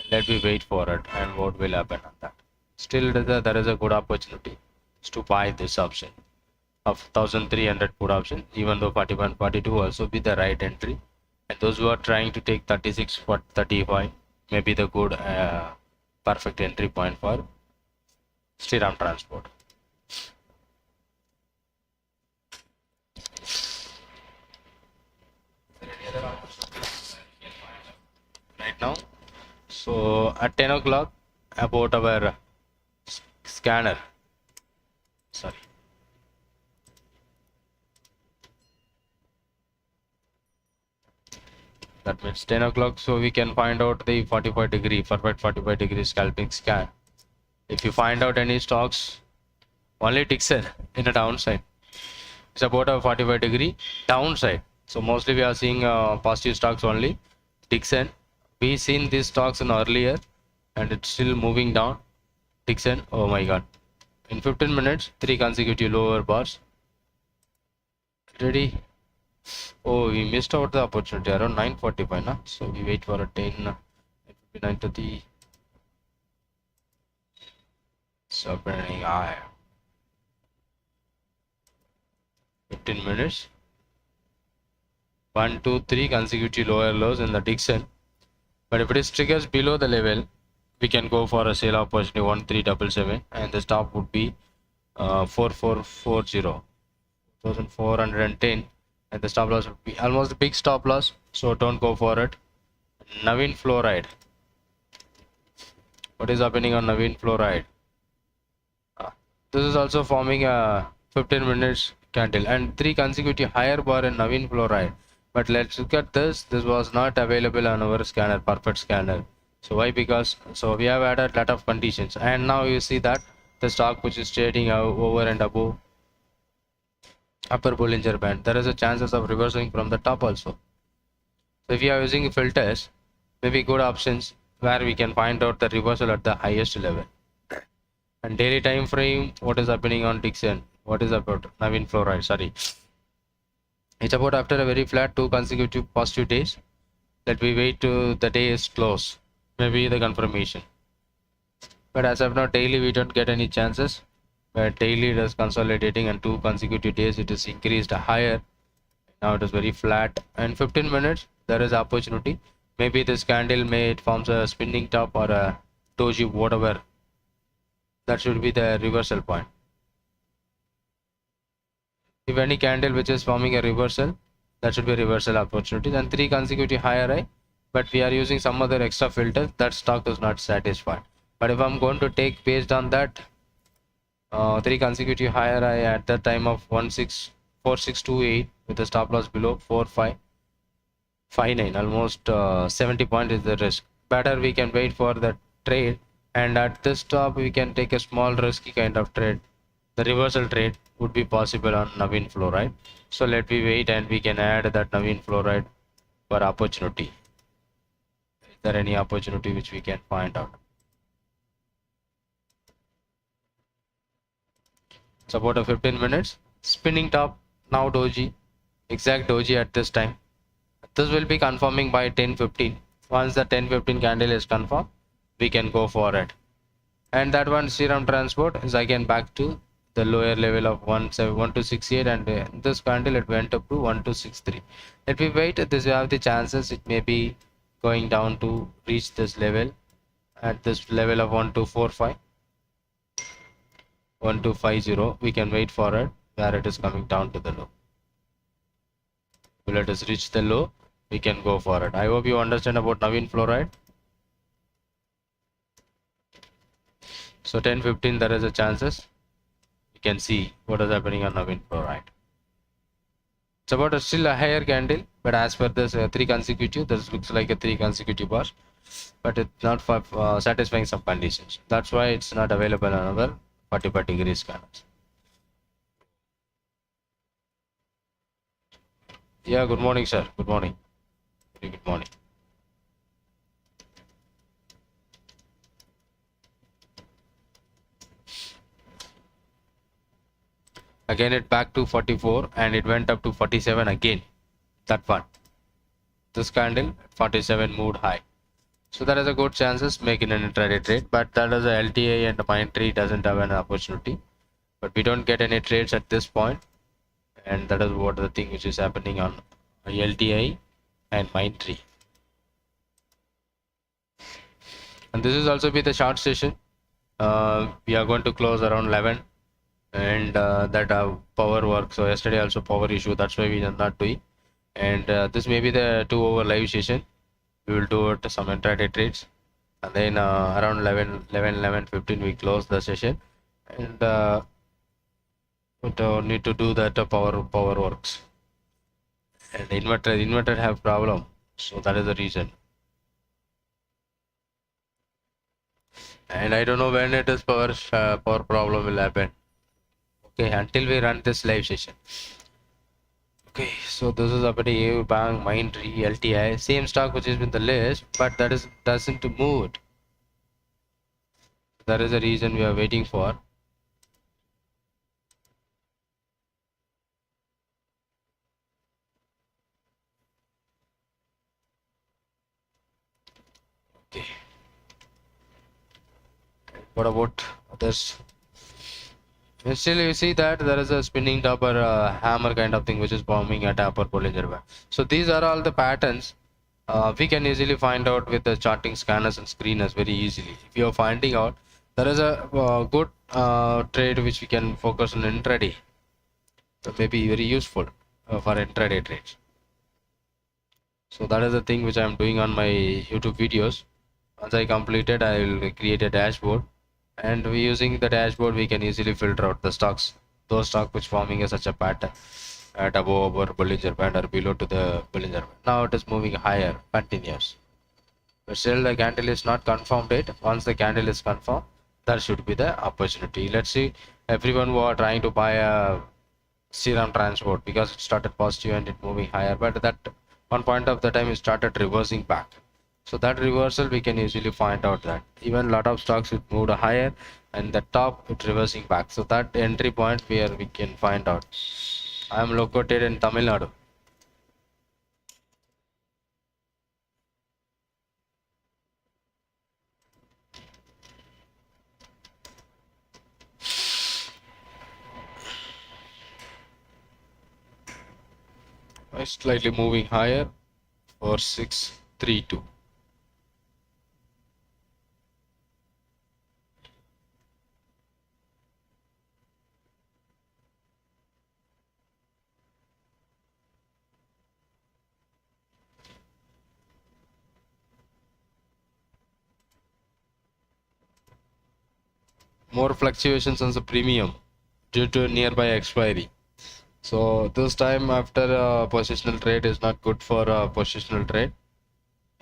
Let me wait for it and what will happen on that. Still, there is a good opportunity to buy this option of 1300 put option, even though 41, 42 also be the right entry. And those who are trying to take 36 for 35 may be the good perfect entry point for Shriram Transport. Right now, so at 10 o'clock, about our scanner, sorry, that means 10 o'clock, so we can find out the 45 degree perfect 45 degree scalping scan. If you find out any stocks, only Dixon in a downside, it's about a 45 degree downside. So mostly we are seeing positive stocks only. Dixon, we seen these stocks in earlier and it's still moving down. Dixon, oh my god, in 15 minutes 3 consecutive lower bars. Ready? Oh, we missed out the opportunity around 9:45 na? So we wait for a 10, 9:30. So opening high. 15 minutes. 1, 2, 3 consecutive lower lows in the Dixon. But if it is triggers below the level, we can go for a sale opportunity 1377 and the stop would be 4440, 1410, and the stop loss would be almost a big stop loss, so don't go for it. Navin Fluoride. What is happening on Navin Fluoride? This is also forming a 15 minutes candle and 3 consecutive higher bar in Navin Fluoride. But let's look at this. This was not available on our scanner, perfect scanner. So why? Because so we have added lot of conditions, and now you see that the stock which is trading over and above upper Bollinger Band, there is a chances of reversing from the top also. So if you are using filters, maybe good options where we can find out the reversal at the highest level. And daily time frame, what is happening on Dixon? What is about Navin Fluoride? Sorry. It's about after a very flat 2 consecutive positive days. Let me wait to the day is close. Maybe the confirmation. But as of now, daily we don't get any chances. But daily it is consolidating and 2 consecutive days it is increased higher. Now it is very flat. And 15 minutes there is opportunity. Maybe this candle it forms a spinning top or a doji, whatever. That should be the reversal point. If any candle which is forming a reversal, that should be a reversal opportunity. And 3 consecutive higher high, but we are using some other extra filter, that stock is not satisfied. But if I'm going to take based on that 3 consecutive higher high at the time of 4628 with the stop loss below 4559, almost 70 point is the risk. Better we can wait for the trade, and at this top we can take a small risky kind of trade. The reversal trade would be possible on Navin Fluoride. So let me wait and we can add that Navin Fluoride for opportunity. Is there any opportunity which we can find out? It's about a 15 minutes. Spinning top, now doji, exact doji at this time. This will be confirming by 10:15. Once the 10:15 candle is confirmed, we can go for it. And that one Shriram Transport is again back to the lower level of 1268, and this candle it went up to 1263. Let me wait. This we have the chances it may be going down to reach this level at this level of 1245, 1250. We can wait for it where it is coming down to the low. Let us reach the low, we can go for it. I hope you understand about Navin Fluoride. So 10:15 there is a chances. You can see what is happening on Navin Fluoride. It's about still a higher candle, but as per this 3 consecutive, this looks like a 3 consecutive bars, but it's not for satisfying some conditions. That's why it's not available on our 45 degree scanners. Yeah, good morning, sir. Good morning. Very good morning. Again, it back to 44 and it went up to 47 again. That one. This candle 47 moved high. So there is a good chances making an intraday trade, but that is a LTA and the Mindtree doesn't have an opportunity. But we don't get any trades at this point, and that is what the thing which is happening on LTI and Mindtree. And this is also be the short session. We are going to close around 11, and that power work. So yesterday also power issue. That's why we are not doing. And this may be the 2 hour live session. We will do it some intraday trades, and then around 11:15 we close the session, and need to do that power works. And inverter have problem, so that is the reason. And I don't know when it is power problem will happen. Okay, until we run this live session. Okay, so this is about a bank, Mindtree, LTI, same stock which is in the list, but that is doesn't move it. That is the reason we are waiting for. Okay. What about others? And still, you see that there is a spinning top or a hammer kind of thing which is forming at upper Bollinger Band. So these are all the patterns we can easily find out with the charting scanners and screeners very easily. If you are finding out, there is a good trade which we can focus on intraday. That may be very useful for intraday trades. So that is the thing which I am doing on my YouTube videos. Once I completed, I will create a dashboard, and we using the dashboard we can easily filter out the stocks, those stocks which forming a such a pattern at above our Bollinger Band or below to the Bollinger Band. Now it is moving higher, continuous. But still the candle is not confirmed yet. Once the candle is confirmed, there should be the opportunity. Let's see, everyone who are trying to buy a serum transport because it started positive and it moving higher, but that one point of the time it started reversing back. So that reversal we can easily find out that even lot of stocks it moved higher and the top it reversing back. So that entry point where we can find out. I am located in Tamil Nadu. Slightly moving higher for 632. More fluctuations on the premium due to nearby expiry. So this time after positional trade is not good for positional trade,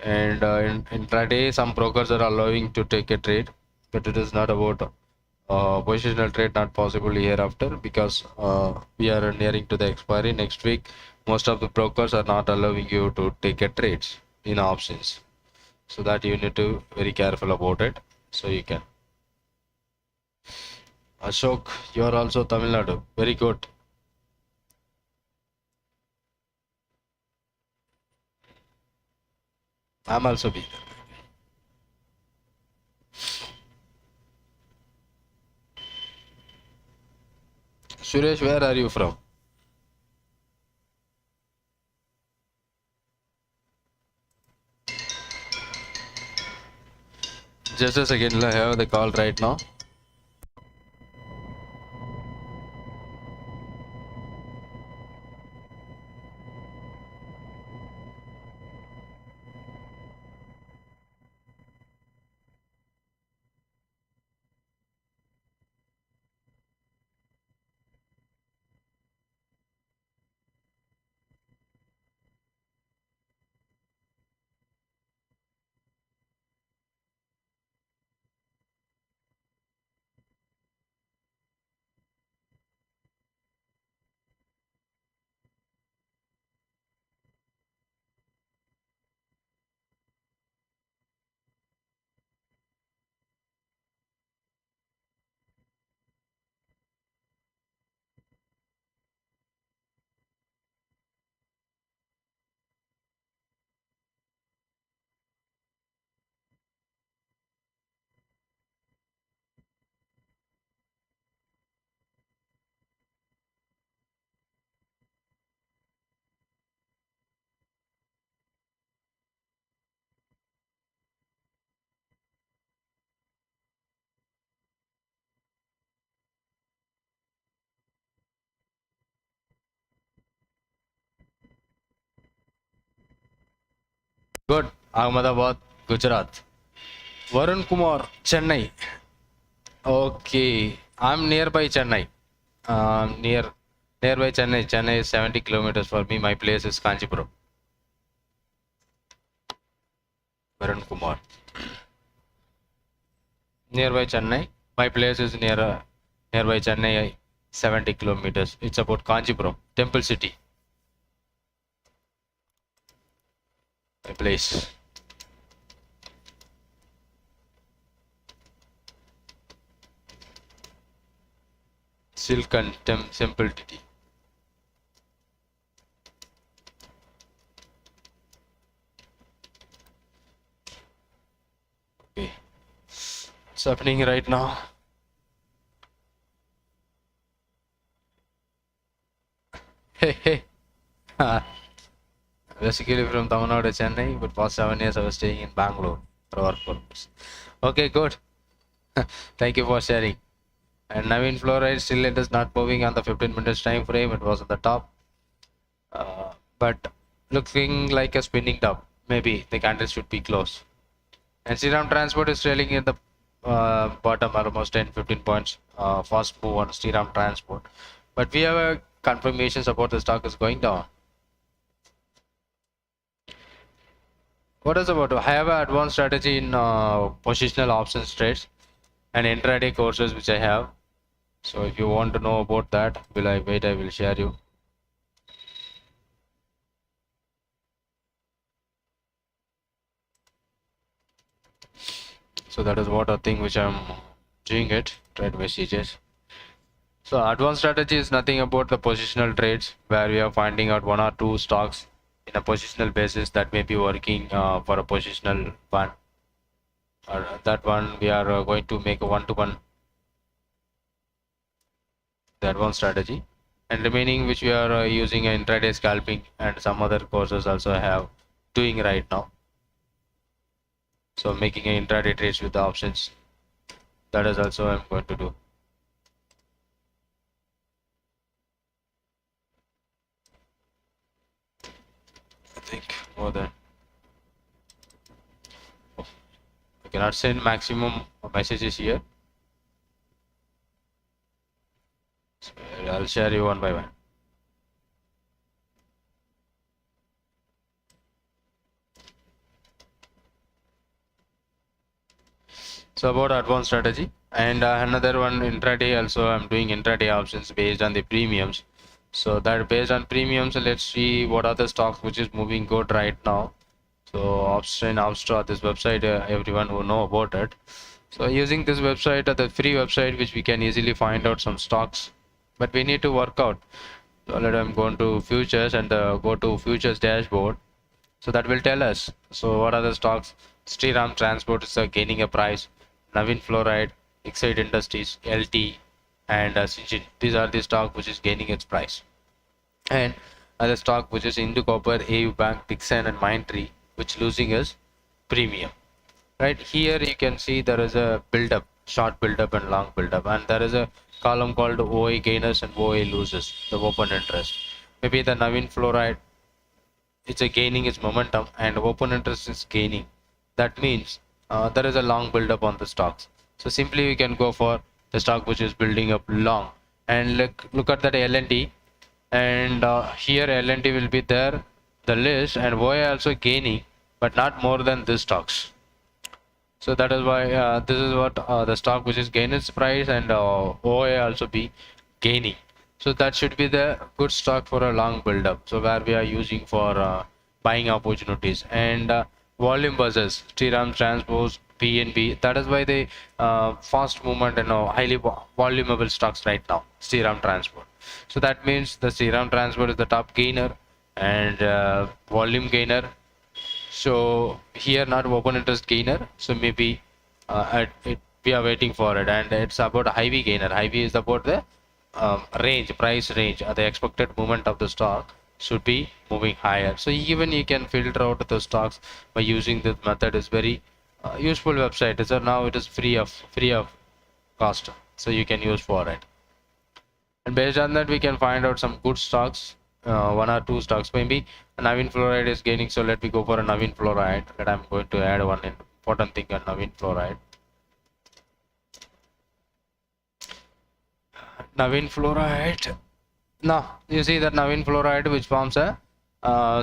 and in intraday some brokers are allowing to take a trade, but it is not about positional trade not possible hereafter because we are nearing to the expiry next week. Most of the brokers are not allowing you to take a trades in options, so that you need to very careful about it. So you can. Ashok, you are also Tamil Nadu. Very good. I'm also be. Suresh, where are you from? Just a second, I have the call right now. Good. Ahmedabad, Gujarat. Varun Kumar, Chennai. Okay, I'm nearby Chennai. Nearby Chennai. Chennai is 70 kilometers for me. My place is Kanchipuram. Varun Kumar. Nearby Chennai. My place is nearby Chennai, 70 kilometers. It's about Kanchipuram, Temple City. My place. Silk and simplicity. Okay, what's happening right now? Hey. Basically from Tamil Nadu, Chennai, but past 7 years I was staying in Bangalore for work purpose. Okay, good. Thank you for sharing. And Navin Fluoride still it is not moving on the 15 minutes time frame. It was at the top, but looking like a spinning top. Maybe the candle should be close. And Shriram Transport is trailing in the bottom almost 10-15 points. Fast move on Shriram Transport, but we have a confirmations about the stock is going down. What is about? I have an advanced strategy in positional options trades and intraday courses which I have. So if you want to know about that, will I wait? I will share you. So that is what a thing which I'm doing it. Trade messages. So advanced strategy is nothing about the positional trades where we are finding out 1 or 2 stocks in a positional basis that may be working for a positional one. That one we are going to make a 1-to-1 the advanced strategy, and remaining which we are using intraday scalping and some other courses also have doing right now. So making an intraday trades with the options, that is also I'm going to do. I think more than I cannot send maximum messages here. So I'll share you one by one. So about advanced strategy, and another one intraday also I'm doing intraday options based on the premiums. So that based on premiums, let's see what are the stocks which is moving good right now. So Opstrain, Opstra, this website, everyone will know about it. So using this website, the free website, which we can easily find out some stocks, but we need to work out. So let I'm going to futures and go to futures dashboard. So that will tell us. So what are the stocks? Shriram Transport is gaining a price. Navin Fluoride, Exide Industries, LT, and Syngene. These are the stock which is gaining its price. And other stock which is 𝐿TCopper, AU Bank, Dixon, and Mindtree, which losing is premium. Right here you can see there is a build-up, short build-up and long build-up, and there is a column called OA gainers and OA losers, the open interest. Maybe the Navin Fluoride, it's a gaining its momentum and open interest is gaining. That means there is a long build-up on the stocks. So simply we can go for the stock which is building up long, and look at that L&T, and here L&T will be there, the list, and OA also gaining, but not more than this stocks. So that is why this is what the stock which is gaining its price, and OA also be gaining. So that should be the good stock for a long build-up. So where we are using for buying opportunities, and volume buzzers, Shriram Transport, PNB. That is why the fast movement and highly volumable stocks right now, Shriram Transport. So that means the Shriram Transport is the top gainer and volume gainer. So here not open interest gainer. So maybe we are waiting for it, and it's about a high-V gainer. High-V is about the range, price range, the expected movement of the stock should be moving higher. So even you can filter out the stocks by using this method. Is very useful website. So now it is free of cost, so you can use for it, and based on that we can find out some good stocks one or two stocks. Maybe Navin fluoride is gaining, so let me go for a Navin fluoride. That I'm going to add one important thing on Navin fluoride. Navin fluoride. Now you see that Navin fluoride, which forms a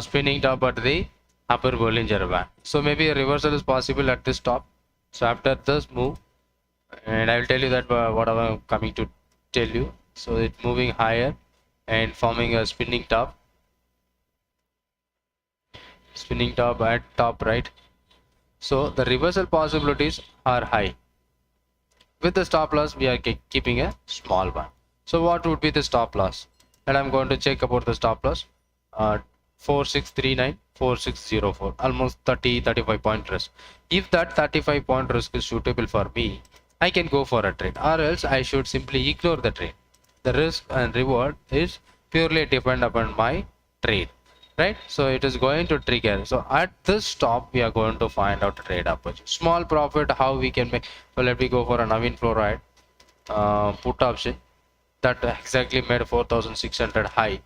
spinning top at the upper Bollinger Band. So maybe a reversal is possible at this top. So after this move, and I will tell you that what I'm coming to tell you. So it's moving higher and forming a spinning top at top right. So the reversal possibilities are high. With the stop loss, we are keeping a small one. So what would be the stop loss? And I'm going to check about the stop loss. 4639, 4604, almost 35 point risk. If that 35 point risk is suitable for me, I can go for a trade, or else I should simply ignore the trade. The risk and reward is purely depend upon my trade, right? So it is going to trigger. So at this stop, we are going to find out a trade opportunity. Small profit, how we can make. So let me go for a Navin fluoride put option that exactly made 4600 high.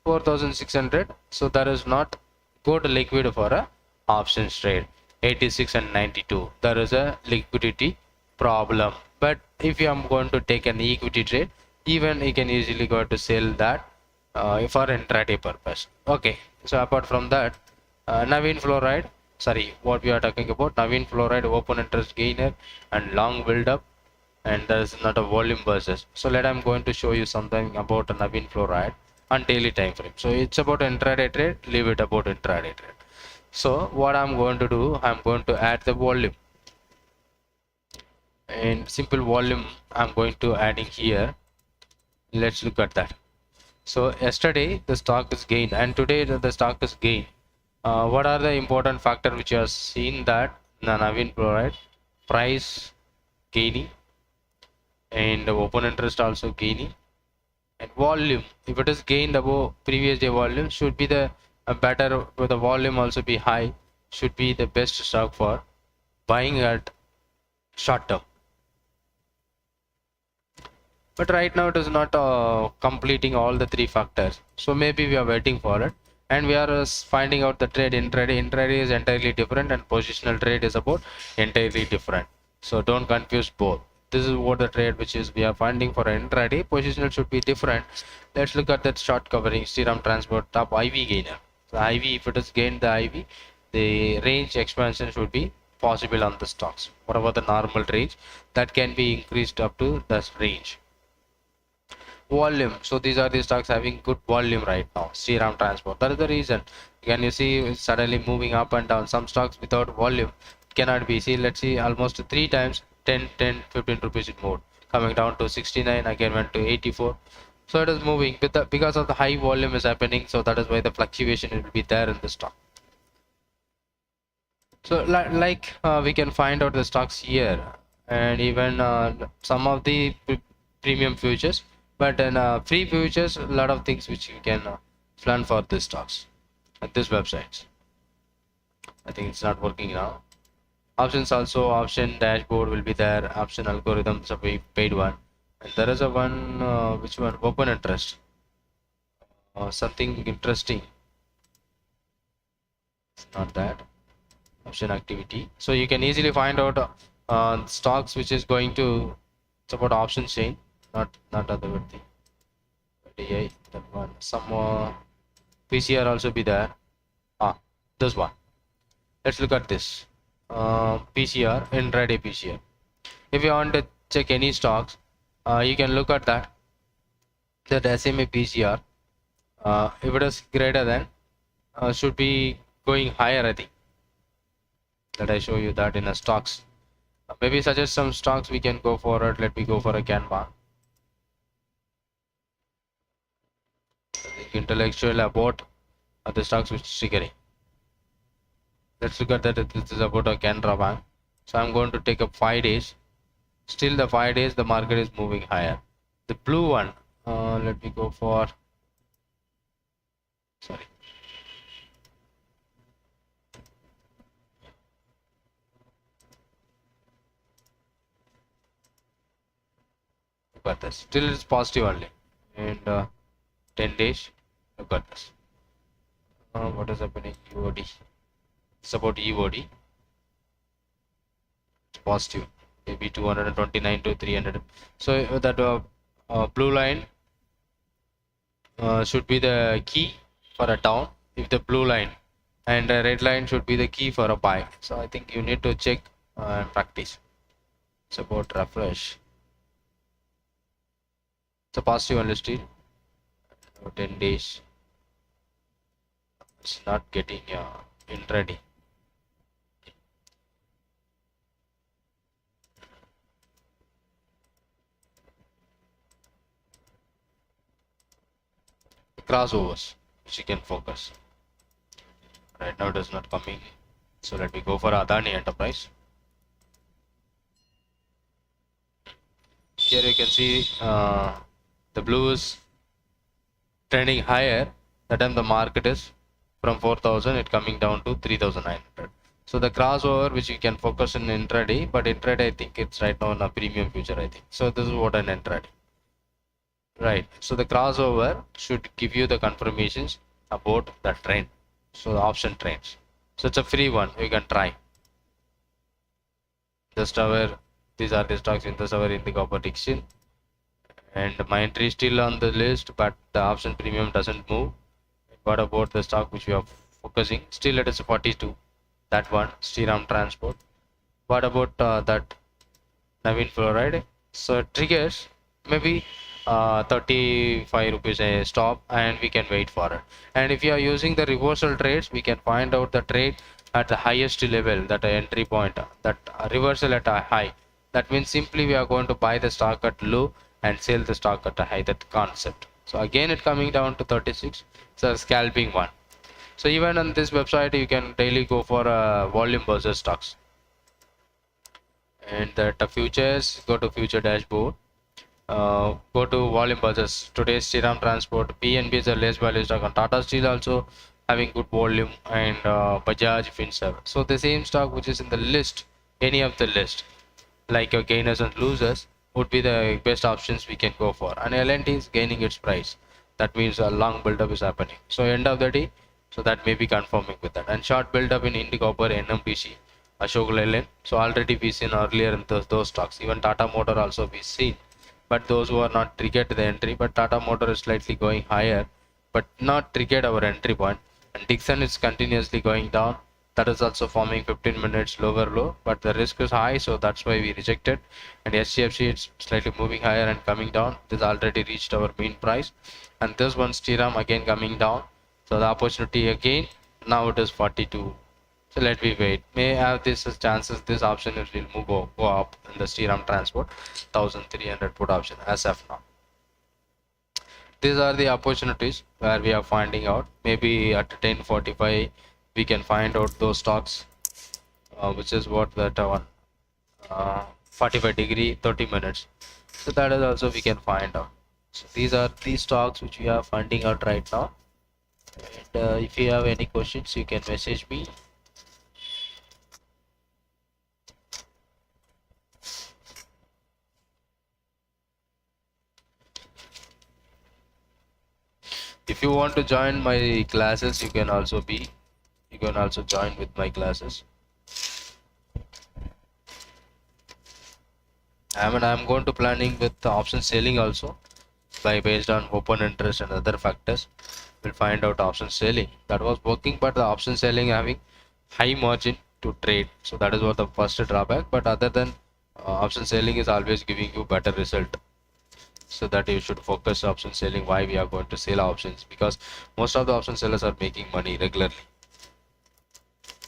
4600, so that is not good liquid for a options trade. 86 and 92, there is a liquidity problem. But if you are going to take an equity trade, even you can easily go to sell that for intraday purpose. Okay, so apart from that, Navin fluoride, sorry, what we are talking about, Navin fluoride open interest gainer and long build up, and there is not a volume versus. So I'm going to show you something about a Navin fluoride on daily time frame. So it's about intraday trade, leave it about intraday trade. So what I'm going to do, I'm going to add the volume, and simple volume I'm going to adding here. Let's look at that. So yesterday the stock is gained, and today the stock is gained. What are the important factors which you have seen? That the Navin fluoride price gaining, and open interest also gaining, and volume, if it is gained above previous day volume, should be the better, with the volume also be high, should be the best stock for buying at short term. But right now it is not completing all the three factors, so maybe we are waiting for it, and we are finding out the trade. Intraday is entirely different, and positional trade is about entirely different, so don't confuse both. This is what the trade which is we are finding for intraday. Positional should be different. Let's look at that short covering Shriram Transport top IV gainer. So IV, if it is gained the IV, the range expansion should be possible on the stocks. Whatever the normal range, that can be increased up to this range. Volume, so these are the stocks having good volume right now. Shriram Transport, that is the reason. Can you see it's suddenly moving up and down? Some stocks without volume cannot be. See, let's see, almost 3 times 10 15 rupees it moved, coming down to 69, again went to 84. So it is moving with the, because of the high volume is happening, so that is why the fluctuation will be there in the stock. So we can find out the stocks here, and even some of the premium futures. But in free futures, a lot of things which you can plan for the stocks at this website. I think it's not working now. Options also, option dashboard will be there. Option algorithms, a paid one, and there is a one which one, open interest, something interesting. It's not that. Option activity. So you can easily find out stocks which is going to, it's about option chain. Not other thing. DI, that one. Some PCR also be there. This one. Let's look at this. PCR, intraday PCR. If you want to check any stocks, you can look at that. That SMA PCR. If it is greater than, should be going higher, I think. Let I show you that in a stocks. Maybe suggest some stocks we can go for it. Let me go for a Canva. Intellectual about the stocks which is triggering. Let's look at that. This is about a Canara Bank. So I'm going to take up 5 days. Still the 5 days the market is moving higher. The blue one, let me go for, sorry, look at this. Still it's positive only, and 10 days. Look at this. What is happening? UOD. It's about EOD. It's positive. Maybe 229 to 300. So that blue line should be the key for a down. If the blue line and the red line should be the key for a buy. So I think you need to check and practice. It's about refresh. It's a positive only still. 10 days. It's not getting intraday. Crossovers which you can focus. Right now it is not coming, so let me go for Adani Enterprise. Here you can see the blue is trending higher. That time the market is from 4,000, it coming down to 3,900. So the crossover which you can focus in intraday, but intraday I think it's right now in a premium future, I think. So this is what an intraday. Right, so the crossover should give you the confirmations about the trend. So the option trends. So it's a free one, you can try. Just our, these are the stocks in this our Indigo prediction. And my entry is still on the list, but the option premium doesn't move. What about the stock which we are focusing? Still it is 42. That one, Shriram Transport. What about that Navin Fluoride? So it triggers maybe 35 rupees a stop, and we can wait for it. And if you are using the reversal trades, we can find out the trade at the highest level, that entry point, that reversal at a high. That means simply we are going to buy the stock at low and sell the stock at a high, that concept. So again it coming down to 36. So scalping one. So even on this website you can daily go for volume versus stocks. And that futures, go to future dashboard. Go to volume versus today's Shriram Transport. PNB is a less value stock, and Tata Steel also having good volume, and Bajaj Finserv. So the same stock which is in the list, any of the list, like your gainers and losers, would be the best options we can go for. And L&T is gaining its price. That means a long build-up is happening. So end of the day, so that may be confirming with that. And short build-up in Indigo, NMDC, Ashok Leyland. So already we seen earlier in those stocks. Even Tata Motor also we seen. But those who are not triggered the entry, but Tata Motor is slightly going higher, but not triggered our entry point. And Dixon is continuously going down. That is also forming 15 minutes lower low, but the risk is high, so that's why we rejected. And SCFC, it's slightly moving higher and coming down. This already reached our mean price. And this one, Shriram, again coming down. So the opportunity again, now it is 42. So let me wait. May have this as chances, this option will go up in the Shriram Transport, 1300 put option as of now. These are the opportunities where we are finding out. Maybe at 10:45 we can find out those stocks, which is what that one, 45 degree 30 minutes. So that is also we can find out. So these are the stocks which we are finding out right now. And if you have any questions, you can message me. If you want to join my classes, you can also join with my classes. I'm going to planning with the option selling also, based on open interest and other factors. We'll find out option selling that was working, but the option selling having high margin to trade. So that is what the first drawback. But other than option selling is always giving you better result. So that you should focus option selling. Why we are going to sell options? Because most of the option sellers are making money regularly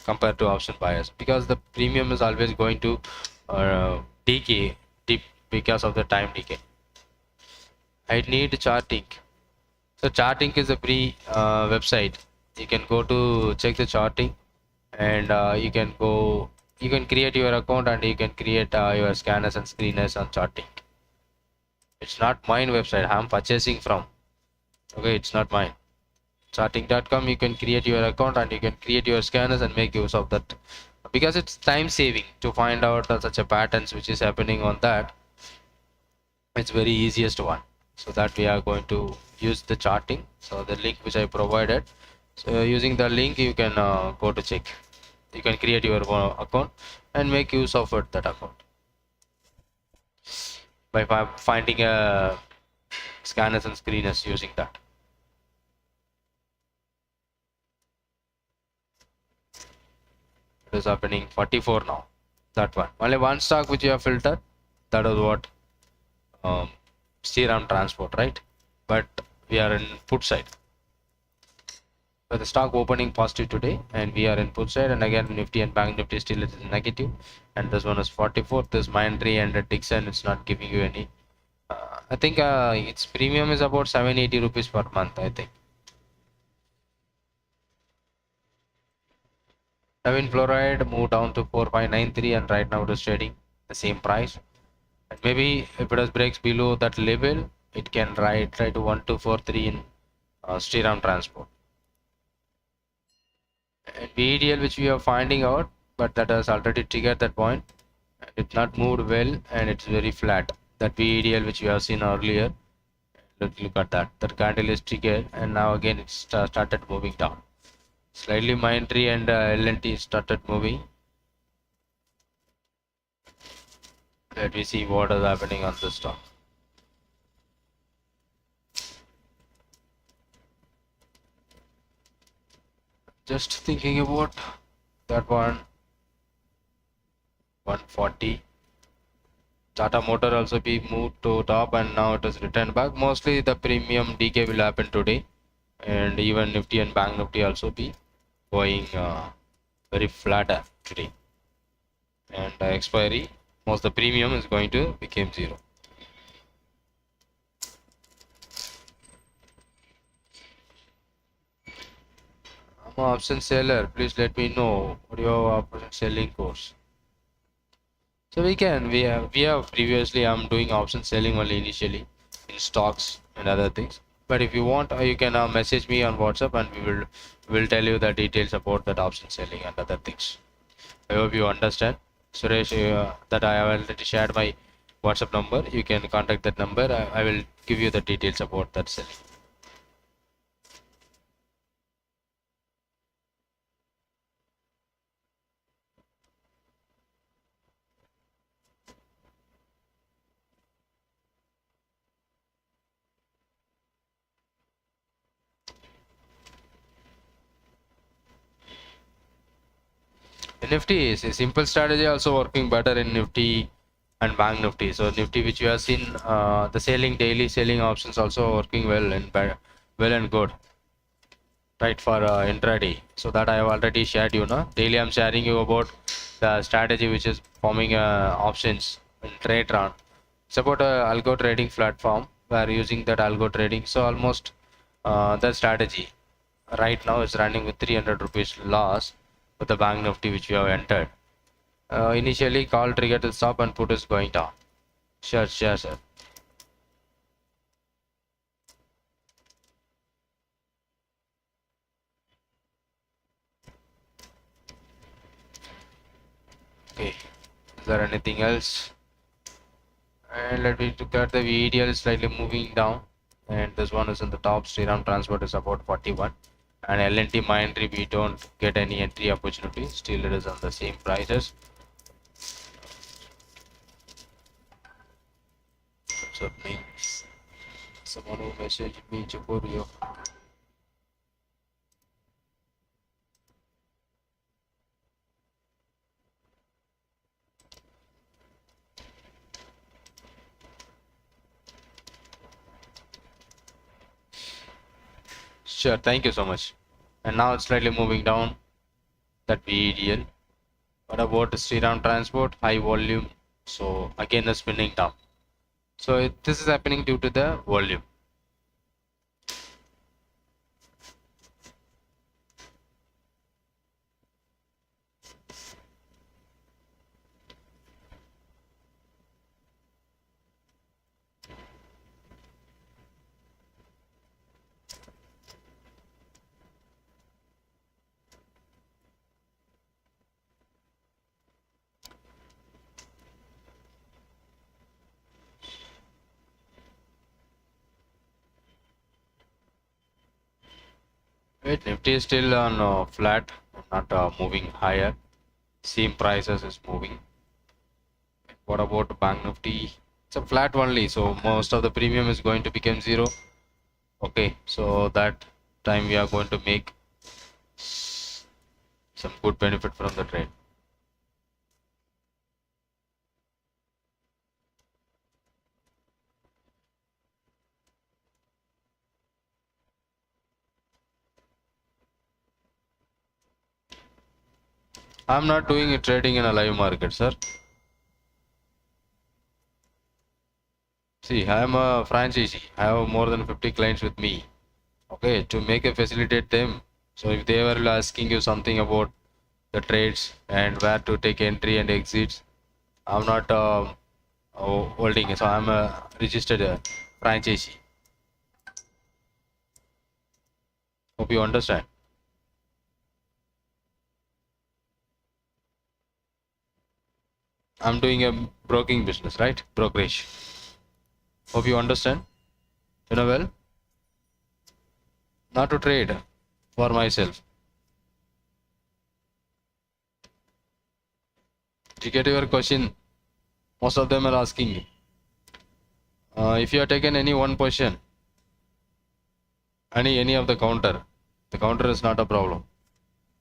compared to option buyers, because the premium is always going to decay deep because of the time decay. I need Chartink. So Chartink is a free website. You can go to check the Chartink, and you can create your account, and you can create your scanners and screeners on Chartink. It's not mine website, I'm purchasing from. Okay, it's not mine. Chartink.com, you can create your account and you can create your scanners and make use of that, because it's time saving to find out such a patterns which is happening on that. It's very easiest one. so that we are going to use the charting. So the link which I provided, so using the link you can go to check. You can create your account and make use of that account by finding scanners and screeners using that. It is happening 44 now. That one. Only one stock which you have filtered. That is what 𝐶RAM transport, right? But we are in put side. But the stock opening positive today, and we are in put side, and again Nifty and Bank Nifty still is negative, and this one is 44. This Mindtree and Dixon, it's not giving you any. I think its premium is about 780 rupees per month, I think. Navin fluoride moved down to 4593, and right now it is trading the same price. And maybe if it breaks below that level, it can try to 1243 in 𝐶RAM transport. And VEDL, which we are finding out, but that has already triggered that point. It's not moved well, and it's very flat. That VEDL which we have seen earlier, look at that. That candle is triggered, and now again it's started moving down. Slightly Mindtree and LNT started moving. Let me see what is happening on this stock. Just thinking about that one. 140. Tata Motor also be moved to top, and now it has returned back. Mostly the premium decay will happen today, and even Nifty and Bank Nifty also be going very flat today. And expiry, most the premium is going to become zero. I'm an option seller. Please let me know what your option selling course. So we have previously I'm doing option selling only initially in stocks and other things. But if you want, you can message me on WhatsApp, and will tell you the details about that option selling and other things. I hope you understand. Suresh, that I have already shared my WhatsApp number. You can contact that number. I will give you the details about that selling. Nifty is a simple strategy also working better in Nifty and Bank Nifty. So Nifty, which you have seen, the selling daily selling options also working well and good, right, for intraday. So that I have already shared you now. Daily I'm sharing you about the strategy which is forming options in Tradetron. It's about a algo trading platform. We are using that algo trading. So almost the strategy right now is running with 300 rupees loss with the Bank Nifty which we have entered. Initially call trigger to stop and put is going down. Sure, sir. Okay, is there anything else? And let me look at the VDL is slightly moving down, and this one is in the top. 𝐶RAM transport is about 41, and LNT Mindtree we don't get any entry opportunity. Still it is on the same prices. What's up, names? Someone who messaged me, 𝐶𝐿𝐴. Sure, thank you so much. And now it's slightly moving down, that VEDL. What about 𝐶RAM transport? High volume, so again the spinning down. So this is happening due to the volume. Right, Nifty is still on flat, not moving higher. Same prices is moving. What about Bank Nifty? It's a flat only, so most of the premium is going to become zero. Okay, so that time we are going to make some good benefit from the trade. I'm not doing a trading in a live market, sir. See, I am a franchisee. I have more than 50 clients with me. Okay, to make a facilitate them. So if they were asking you something about the trades and where to take entry and exits, I'm not holding it. So I'm a registered franchisee. Hope you understand. I'm doing a broking business, right? Brokerage. Hope you understand. You know well. Not to trade for myself. To get your question, most of them are asking you. If you have taken any one position, any of the counter is not a problem.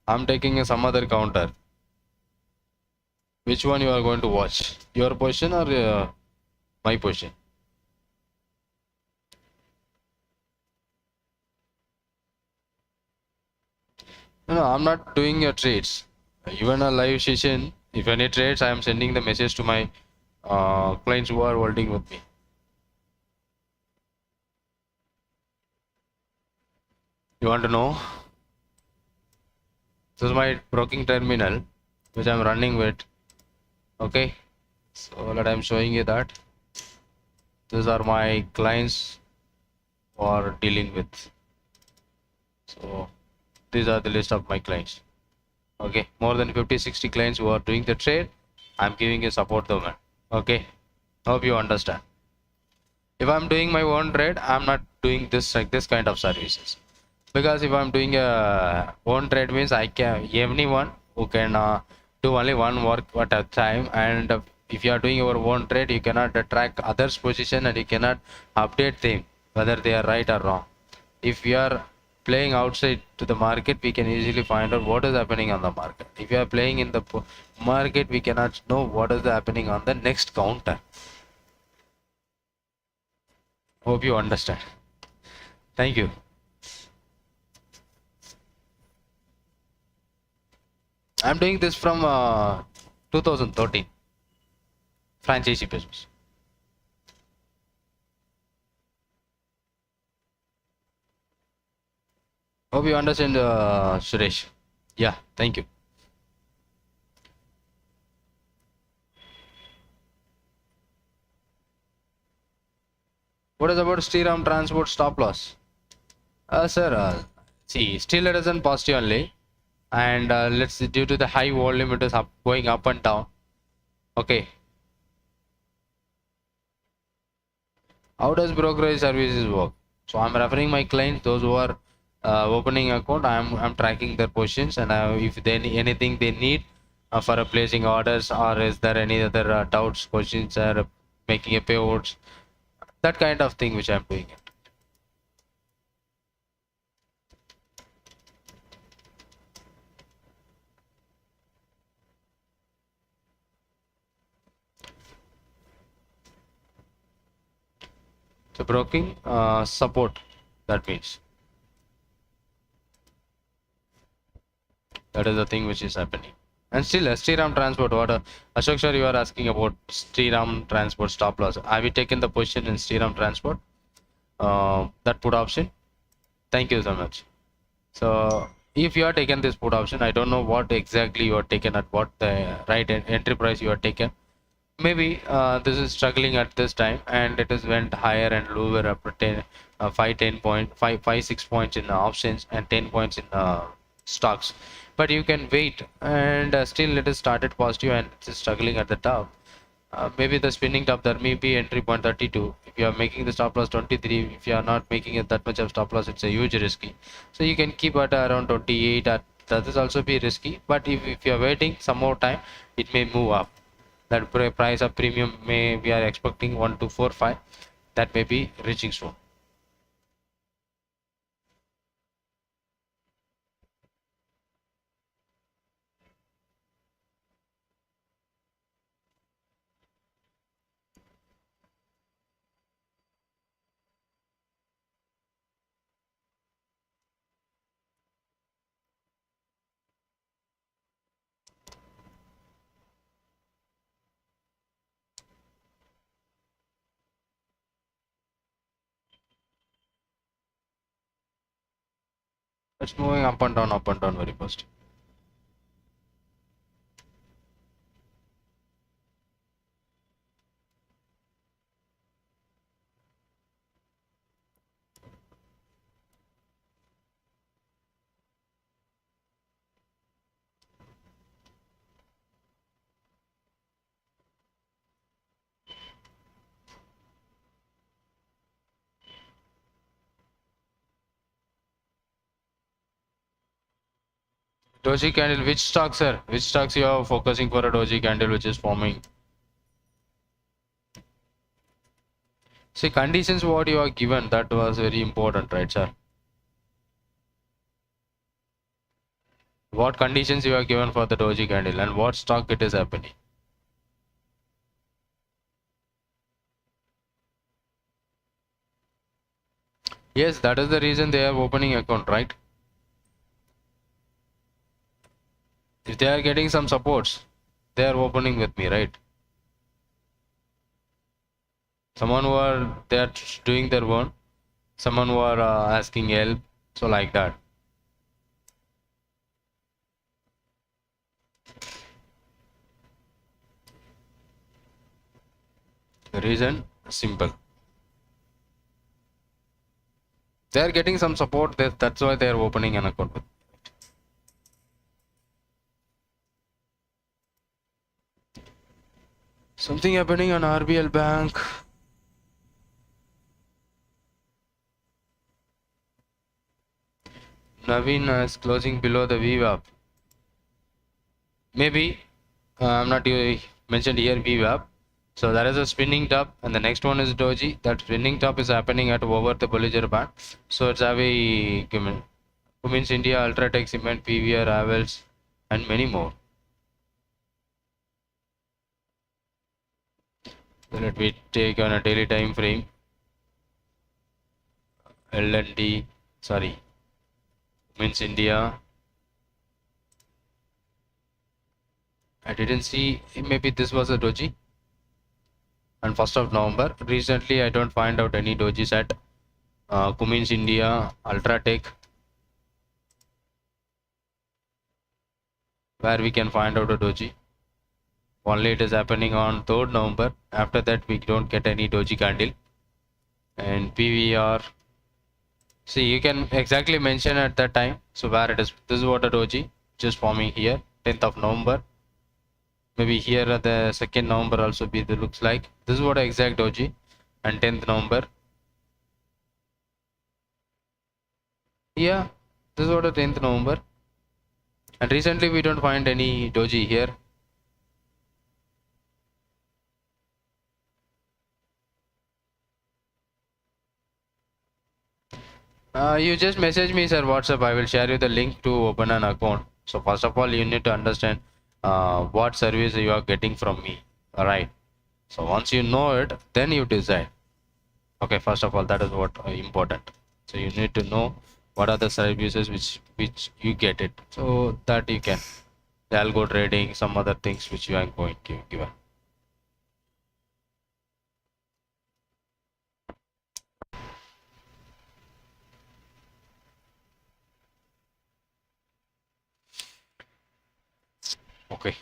I'm taking some other counter. Which one you are going to watch? Your position or my position? No, I'm not doing your trades. Even a live session, if any trades, I am sending the message to my clients who are holding with me. You want to know? This is my broking terminal, which I'm running with. Okay, so that I'm showing you that. These are my clients who are dealing with. So these are the list of my clients. Okay, more than 50-60 clients who are doing the trade. I'm giving you support though, man. Okay, hope you understand. If I'm doing my own trade, I'm not doing this like this kind of services, because if I'm doing a own trade means I can anyone who can do only one work at a time, and if you are doing your own trade, you cannot track others position and you cannot update them whether they are right or wrong. If you are playing outside to the market, we can easily find out what is happening on the market. If you are playing in the market, we cannot know what is happening on the next counter. Hope you understand. Thank you. I'm doing this from 2013. Franchisee business. Hope you understand, Suresh. Yeah, thank you. What is about Shriram Transport stop loss? Sir, see, still it is in positive only, and let's see, due to the high volume, it is going up and down. Okay. How does brokerage services work? So I'm referring my clients, those who are opening account. I'm tracking their positions, and if they anything they need for placing orders, or is there any other doubts, questions, or making a payouts, that kind of thing which I'm doing it. So broking support, that means. That is the thing which is happening. And still, Shriram Transport, what Ashok sir, you are asking about Shriram Transport stop loss. Have you taken the position in Shriram Transport? That put option? Thank you so much. So if you are taken this put option, I don't know what exactly you are taken, at what the right entry price you are taken. Maybe this is struggling at this time, and it is went higher and lower up to 6 points in options and 10 points in stocks. But you can wait, and still it is started positive and it is struggling at the top. maybe the spinning top, there may be entry point 32. If you are making the stop loss 23, if you are not making it that much of stop loss, it's a huge risky. So you can keep at around 28. That is also be risky. But if you are waiting some more time, it may move up. That price of premium may we are expecting 1245. That may be reaching soon. It's moving up and down very fast. Doji candle, which stocks, sir? Which stocks you are focusing for a doji candle which is forming? See, conditions what you are given, that was very important, right, sir? What conditions you are given for the doji candle and what stock it is happening? Yes, that is the reason they are opening account, right? If they are getting some supports, they are opening with me, right? Someone who are they are doing their own, someone who are asking help, so like that. The reason simple. They are getting some support. That's why they are opening an account. Something happening on RBL Bank. Naveen is closing below the VWAP. Maybe I'm not mentioned here VWAP. So there is a spinning top, and the next one is doji. That spinning top is happening at over the Bollinger Band. So it's 𝐂𝐮𝐬𝐭 India, Ultratech Cement, PVR, Havells, and many more. So let me take on a daily time frame. L&D, sorry, 𝐂𝐮𝐬𝐭 India. I didn't see. Maybe this was a doji. And 1st of November. Recently, I don't find out any dojis at 𝐂𝐮𝐬𝐭 India, Ultratech, where we can find out a doji. Only it is happening on 3rd November. After that, we don't get any doji candle. And PVR. See, you can exactly mention at that time. So where it is. This is what a doji just forming here. 10th of November. Maybe here at the 2nd November also be the looks like. This is what an exact doji. And 10th November. Yeah, this is what a 10th November. And recently we don't find any doji here. You just message me, sir, WhatsApp. I will share you the link to open an account. So first of all, you need to understand what service you are getting from me. All right. So once you know it, then you decide. Okay. First of all, that is what important. So you need to know what are the services which you get it. So that you can the algo trading, some other things which you are going to give. Okay.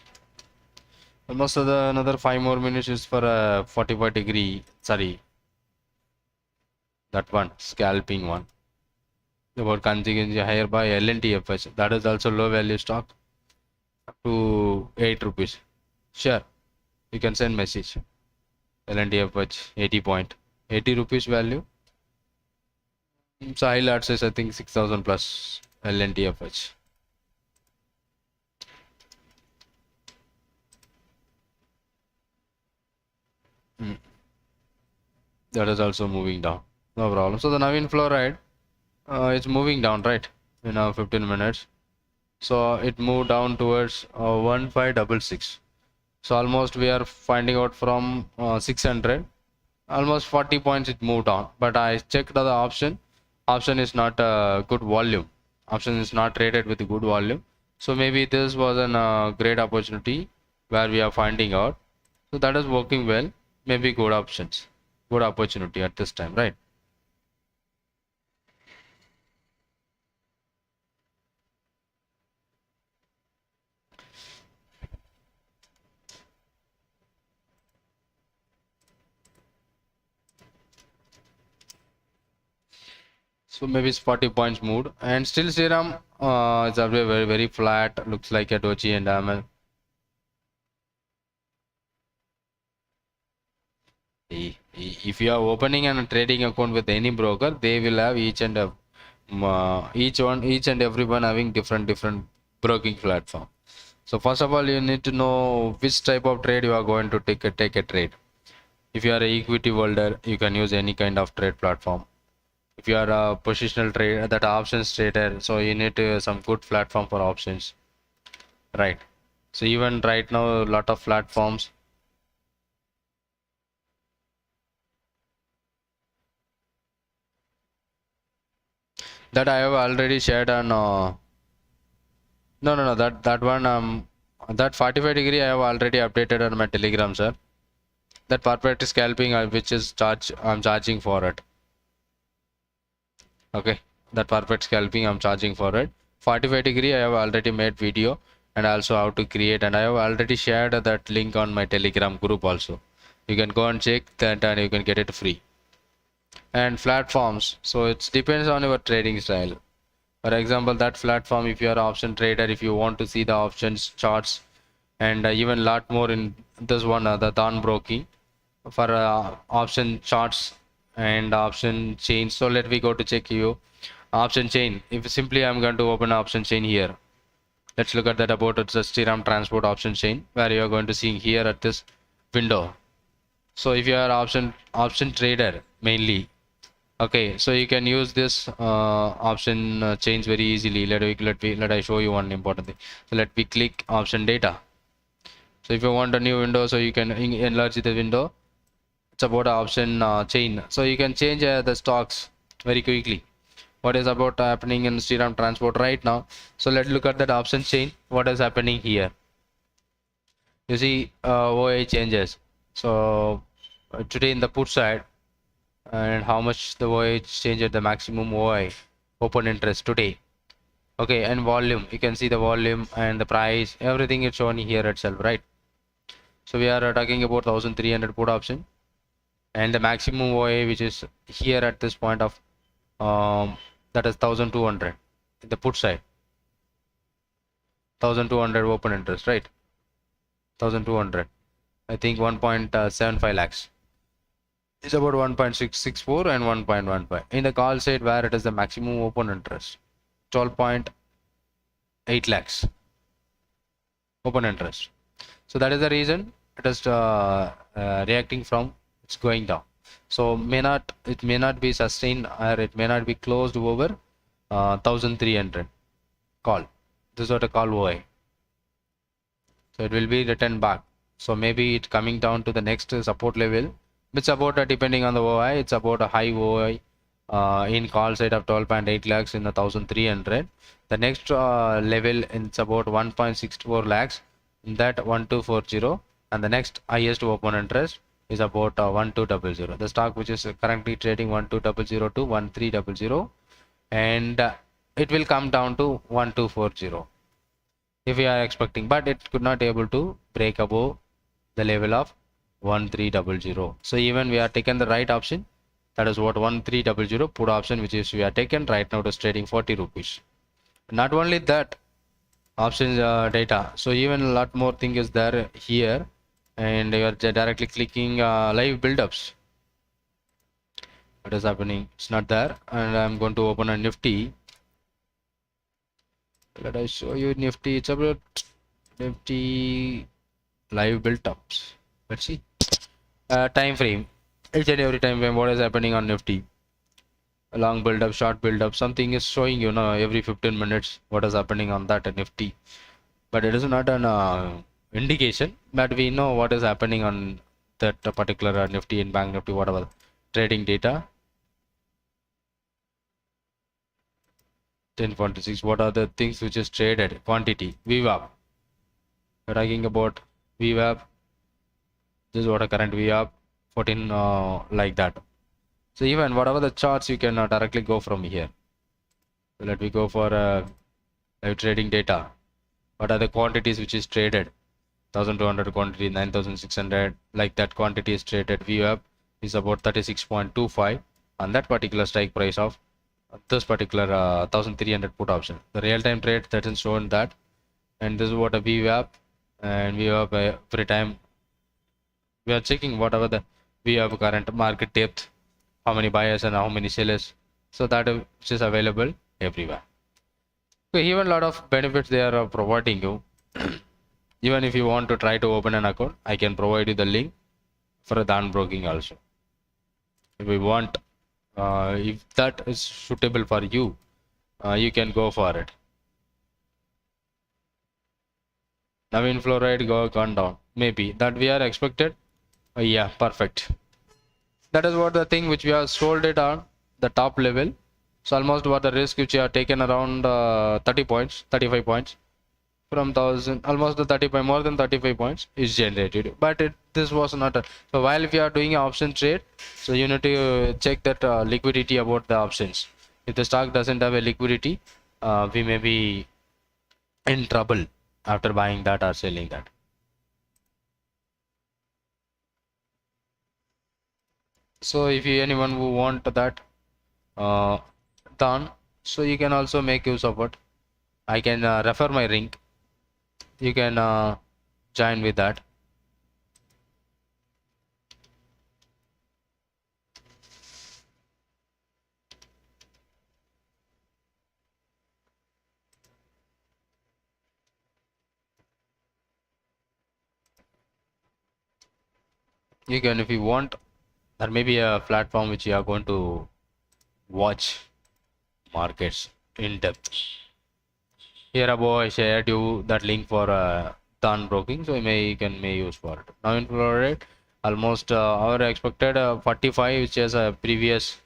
Almost another 5 more minutes is for a 45 degree. Sorry, that one scalping one. About 𝐂𝐮𝐬𝐭 higher by L&TFH. That is also low value stock up to 8 rupees. Sure. You can send message. 𝐿NDFH 80 rupees value. So high lot says I think 6,000 plus 𝐿NDFH. That is also moving down. No problem. So the Navin fluoride it's moving down, right? In 15 minutes. So it moved down towards 1566. So almost we are finding out from 600. Almost 40 points it moved on. But I checked the option. Option is not good volume. Option is not traded with good volume. So maybe this was a great opportunity where we are finding out. So that is working well. Maybe good options. Good opportunity at this time, right? So maybe it's 40 points moved, and still Serum is very very flat. Looks like a doji and AML. If you are opening and trading account with any broker, they will have each and everyone having different broking platform. So first of all, you need to know which type of trade you are going to take a trade. If you are an equity holder, you can use any kind of trade platform. If you are a positional trader, that options trader, so you need some good platform for options, right? So even right now, a lot of platforms. That I have already shared on. No, that one that 45 degree I have already updated on my Telegram, sir. That perfect scalping, which is I'm charging for it. Okay, that perfect scalping I'm charging for it. 45 degree I have already made video and also how to create, and I have already shared that link on my Telegram group also. You can go and check that and you can get it free. And platforms, so it depends on your trading style. For example, that platform, if you are an option trader, if you want to see the options charts and even a lot more in this one, the dawn broking for option charts and option chain. So let me go to check you option chain. If simply I'm going to open option chain here, let's look at that about the Shriram transport option chain, where you are going to see here at this window. So if you are option trader mainly, okay, so you can use this option chains very easily. Let I show you one important thing. So let me click option data. So if you want a new window, so you can enlarge the window. It's about option chain, so you can change the stocks very quickly. What is about happening in Shriram transport right now? So let's look at that option chain. What is happening here? You see OI changes. So today in the put side, and how much the OI changed, the maximum OI open interest today. Okay, and volume, you can see the volume and the price, everything is shown here itself, right? So we are talking about 1300 put option, and the maximum OI which is here at this point of that is 1200 in the put side. 1200 open interest, right? 1200, I think 1.75 lakhs. It's about 1.664 and 1.15 in the call side, where it is the maximum open interest 12.8 lakhs open interest. So that is the reason it is reacting from, it's going down. So it may not be sustained, or it may not be closed over 1300 call. This is what a call OI. So it will be returned back. So maybe it coming down to the next support level. It's about depending on the OI, it's about a high OI in call side of 12.8 lakhs in the 1300. The next level, it's about 1.64 lakhs in that 1240, and the next highest open interest is about 1200. The stock which is currently trading 1200 to 1300, and it will come down to 1240 if we are expecting, but it could not able to break above the level of 1300. So even we are taken the right option, that is what 1300 put option, which is we are taken right now, it is trading 40 rupees. Not only that, options data, so even a lot more thing is there here. and you are directly clicking live build-ups. What is happening? It's not there, and I'm going to open a Nifty. Let I show you Nifty. It's about Nifty live build-ups. Let's see. Time frame. Each and every time frame, what is happening on Nifty? A long build-up, short build-up. Something is showing you know every 15 minutes what is happening on that Nifty. But it is not an indication, but we know what is happening on that particular Nifty and Bank Nifty, whatever trading data. 10.6. What are the things which is traded? Quantity. VWAP. We're talking about VWAP. This is what a current VWAP. 14 like that. So even whatever the charts, you can directly go from here. So let me go for live trading data. What are the quantities which is traded? 1200 quantity, 9600, like that quantity is traded. VWAP is about 36.25 on that particular strike price of this particular 1300 put option. The real-time trade doesn't show that, and this is what a VWAP, and VWAP every time we are checking whatever the VWAP current market depth, how many buyers and how many sellers, so that which is available everywhere. Okay, even a lot of benefits they are providing you. Even if you want to try to open an account, I can provide you the link for a Dan broking also. If we want, if that is suitable for you, you can go for it. Now inflow rate gone down, maybe that we are expected. Yeah, perfect. That is what the thing which we have sold it on the top level. So almost what the risk which you have taken around 30 points, 35 points from 1000, almost the 35, more than 35 points is generated. But this was not a, so while if you are doing an option trade, so you need to check that liquidity about the options. If the stock doesn't have a liquidity, we may be in trouble after buying that or selling that. So if you anyone who want that done, so you can also make use of it. I can refer my link. You can join with that. You can, if you want, there may be a platform which you are going to watch markets in depth. Here above I shared you that link for Dan broking, so you may use for it. Now inflow rate almost our expected 45, which is a previous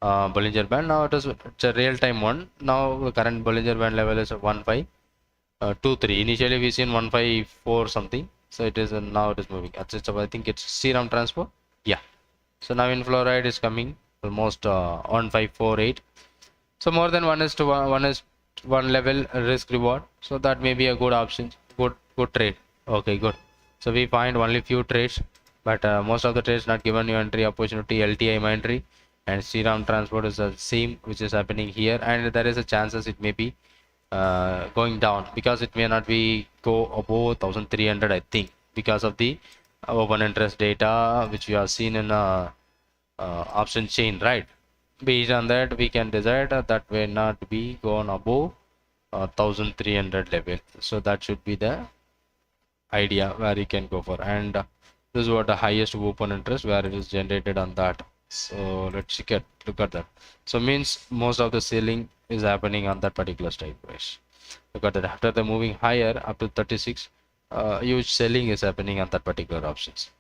Bollinger Band. Now it's a real time one. Now the current Bollinger Band level is 1523. Initially we seen 154 something, so it is now it is moving. I think it's serum transfer. Yeah. So now inflow rate is coming almost 1548. So more than one is to one level risk reward. So that may be a good option, good trade. Okay, good. So we find only few trades, but most of the trades not given you entry opportunity. LTI entry and serum transport is the same which is happening here, and there is a chances it may be going down because it may not be go above 1300, I think, because of the open interest data which we have seen in option chain, right? Based on that we can decide that may not be gone above 1300 level. So that should be the idea where you can go for, and this is what the highest open interest where it is generated on that. So let's look at that. So means most of the selling is happening on that particular strike price. Look at that, after the moving higher up to 36, huge selling is happening on that particular options.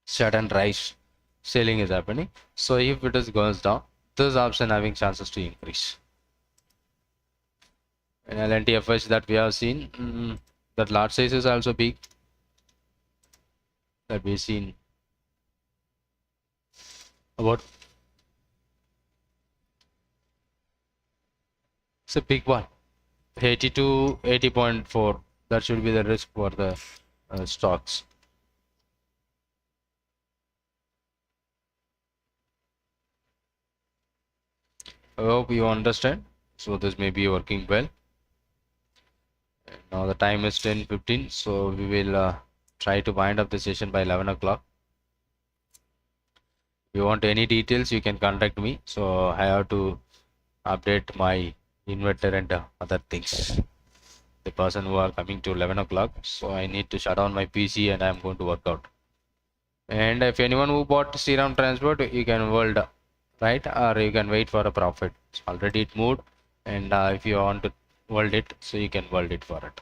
Sudden rise selling is happening. So if it is goes down, this option having chances to increase. And LNTFH that we have seen, that large size is also big, that we've seen about, it's a big one, 80 to 80.4. that should be the risk for the stocks. I hope you understand. So this may be working well. Now the time is 10:15, so we will try to wind up the session by 11 o'clock. If you want any details, you can contact me. So I have to update my inverter and other things. The person who are coming to 11 o'clock, so I need to shut down my PC and I'm going to work out. And if anyone who bought Serum Transport, you can hold, right, or you can wait for a profit. It's already it moved, and if you want to hold it, so you can hold it for it.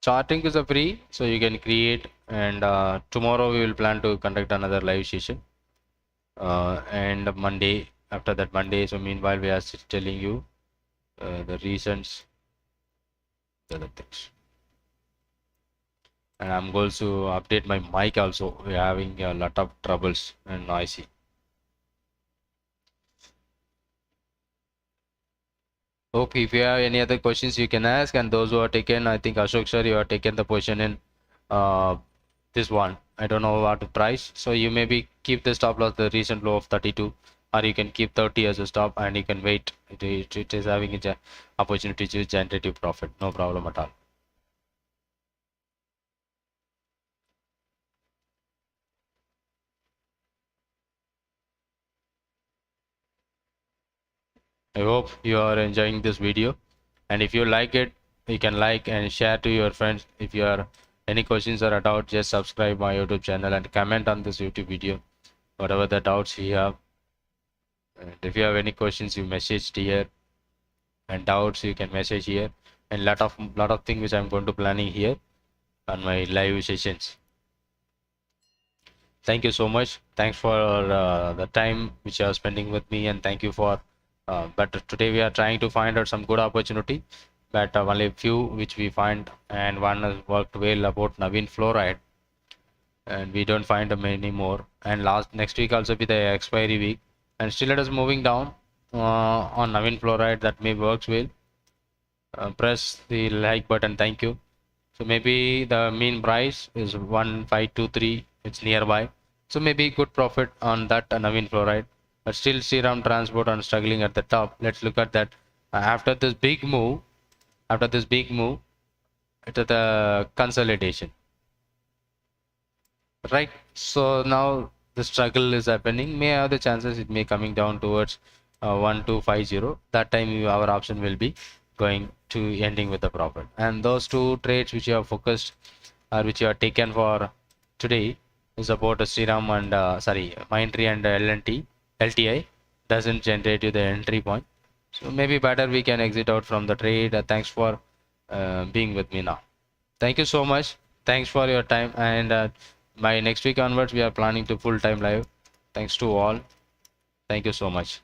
Charting is a free, so you can create, and tomorrow we will plan to conduct another live session, and Monday, after that Monday. So meanwhile we are telling you the reasons, the other things, and I'm going to update my mic also. We're having a lot of troubles and noisy. Hope if you have any other questions you can ask, and those who are taken, I think Ashok sir, you have taken the position in this one. I don't know what the price, so you maybe keep the stop loss the recent low of 32, or you can keep 30 as a stop, and you can wait. It is having an opportunity to generate you profit, no problem at all. I hope you are enjoying this video, and if you like it, you can like and share to your friends. If you are any questions or doubt, just subscribe my YouTube channel and comment on this YouTube video whatever the doubts you have. And if you have any questions, you message here, and doubts you can message here, and lot of things which I'm going to planning here on my live sessions. Thank you so much. Thanks for the time which you are spending with me, and thank you for but today we are trying to find out some good opportunity, but only few which we find, and one has worked well about Navin fluoride, and we don't find many more. And next week also be the expiry week, and still it is moving down on Navin fluoride. That may works well. Press the like button. Thank you. So maybe the mean price is 1523. It's nearby. So maybe good profit on that Navin fluoride. But still Serum Transport on struggling at the top. Let's look at that. After this big move, it is the consolidation. Right. So now the struggle is happening. May have the chances it may coming down towards 1250. That time our option will be going to ending with the profit. And those two trades which you have focused or which you have taken for today is about a Serum and Mindtree and LTI doesn't generate you the entry point. So maybe better we can exit out from the trade. Thanks for being with me now. Thank you so much. Thanks for your time, and by next week onwards we are planning to full-time live. Thanks to all. Thank you so much.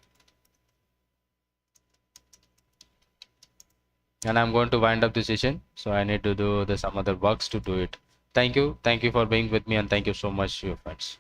And I'm going to wind up the session, so I need to do some other works to do it. Thank you for being with me, and thank you so much, your friends.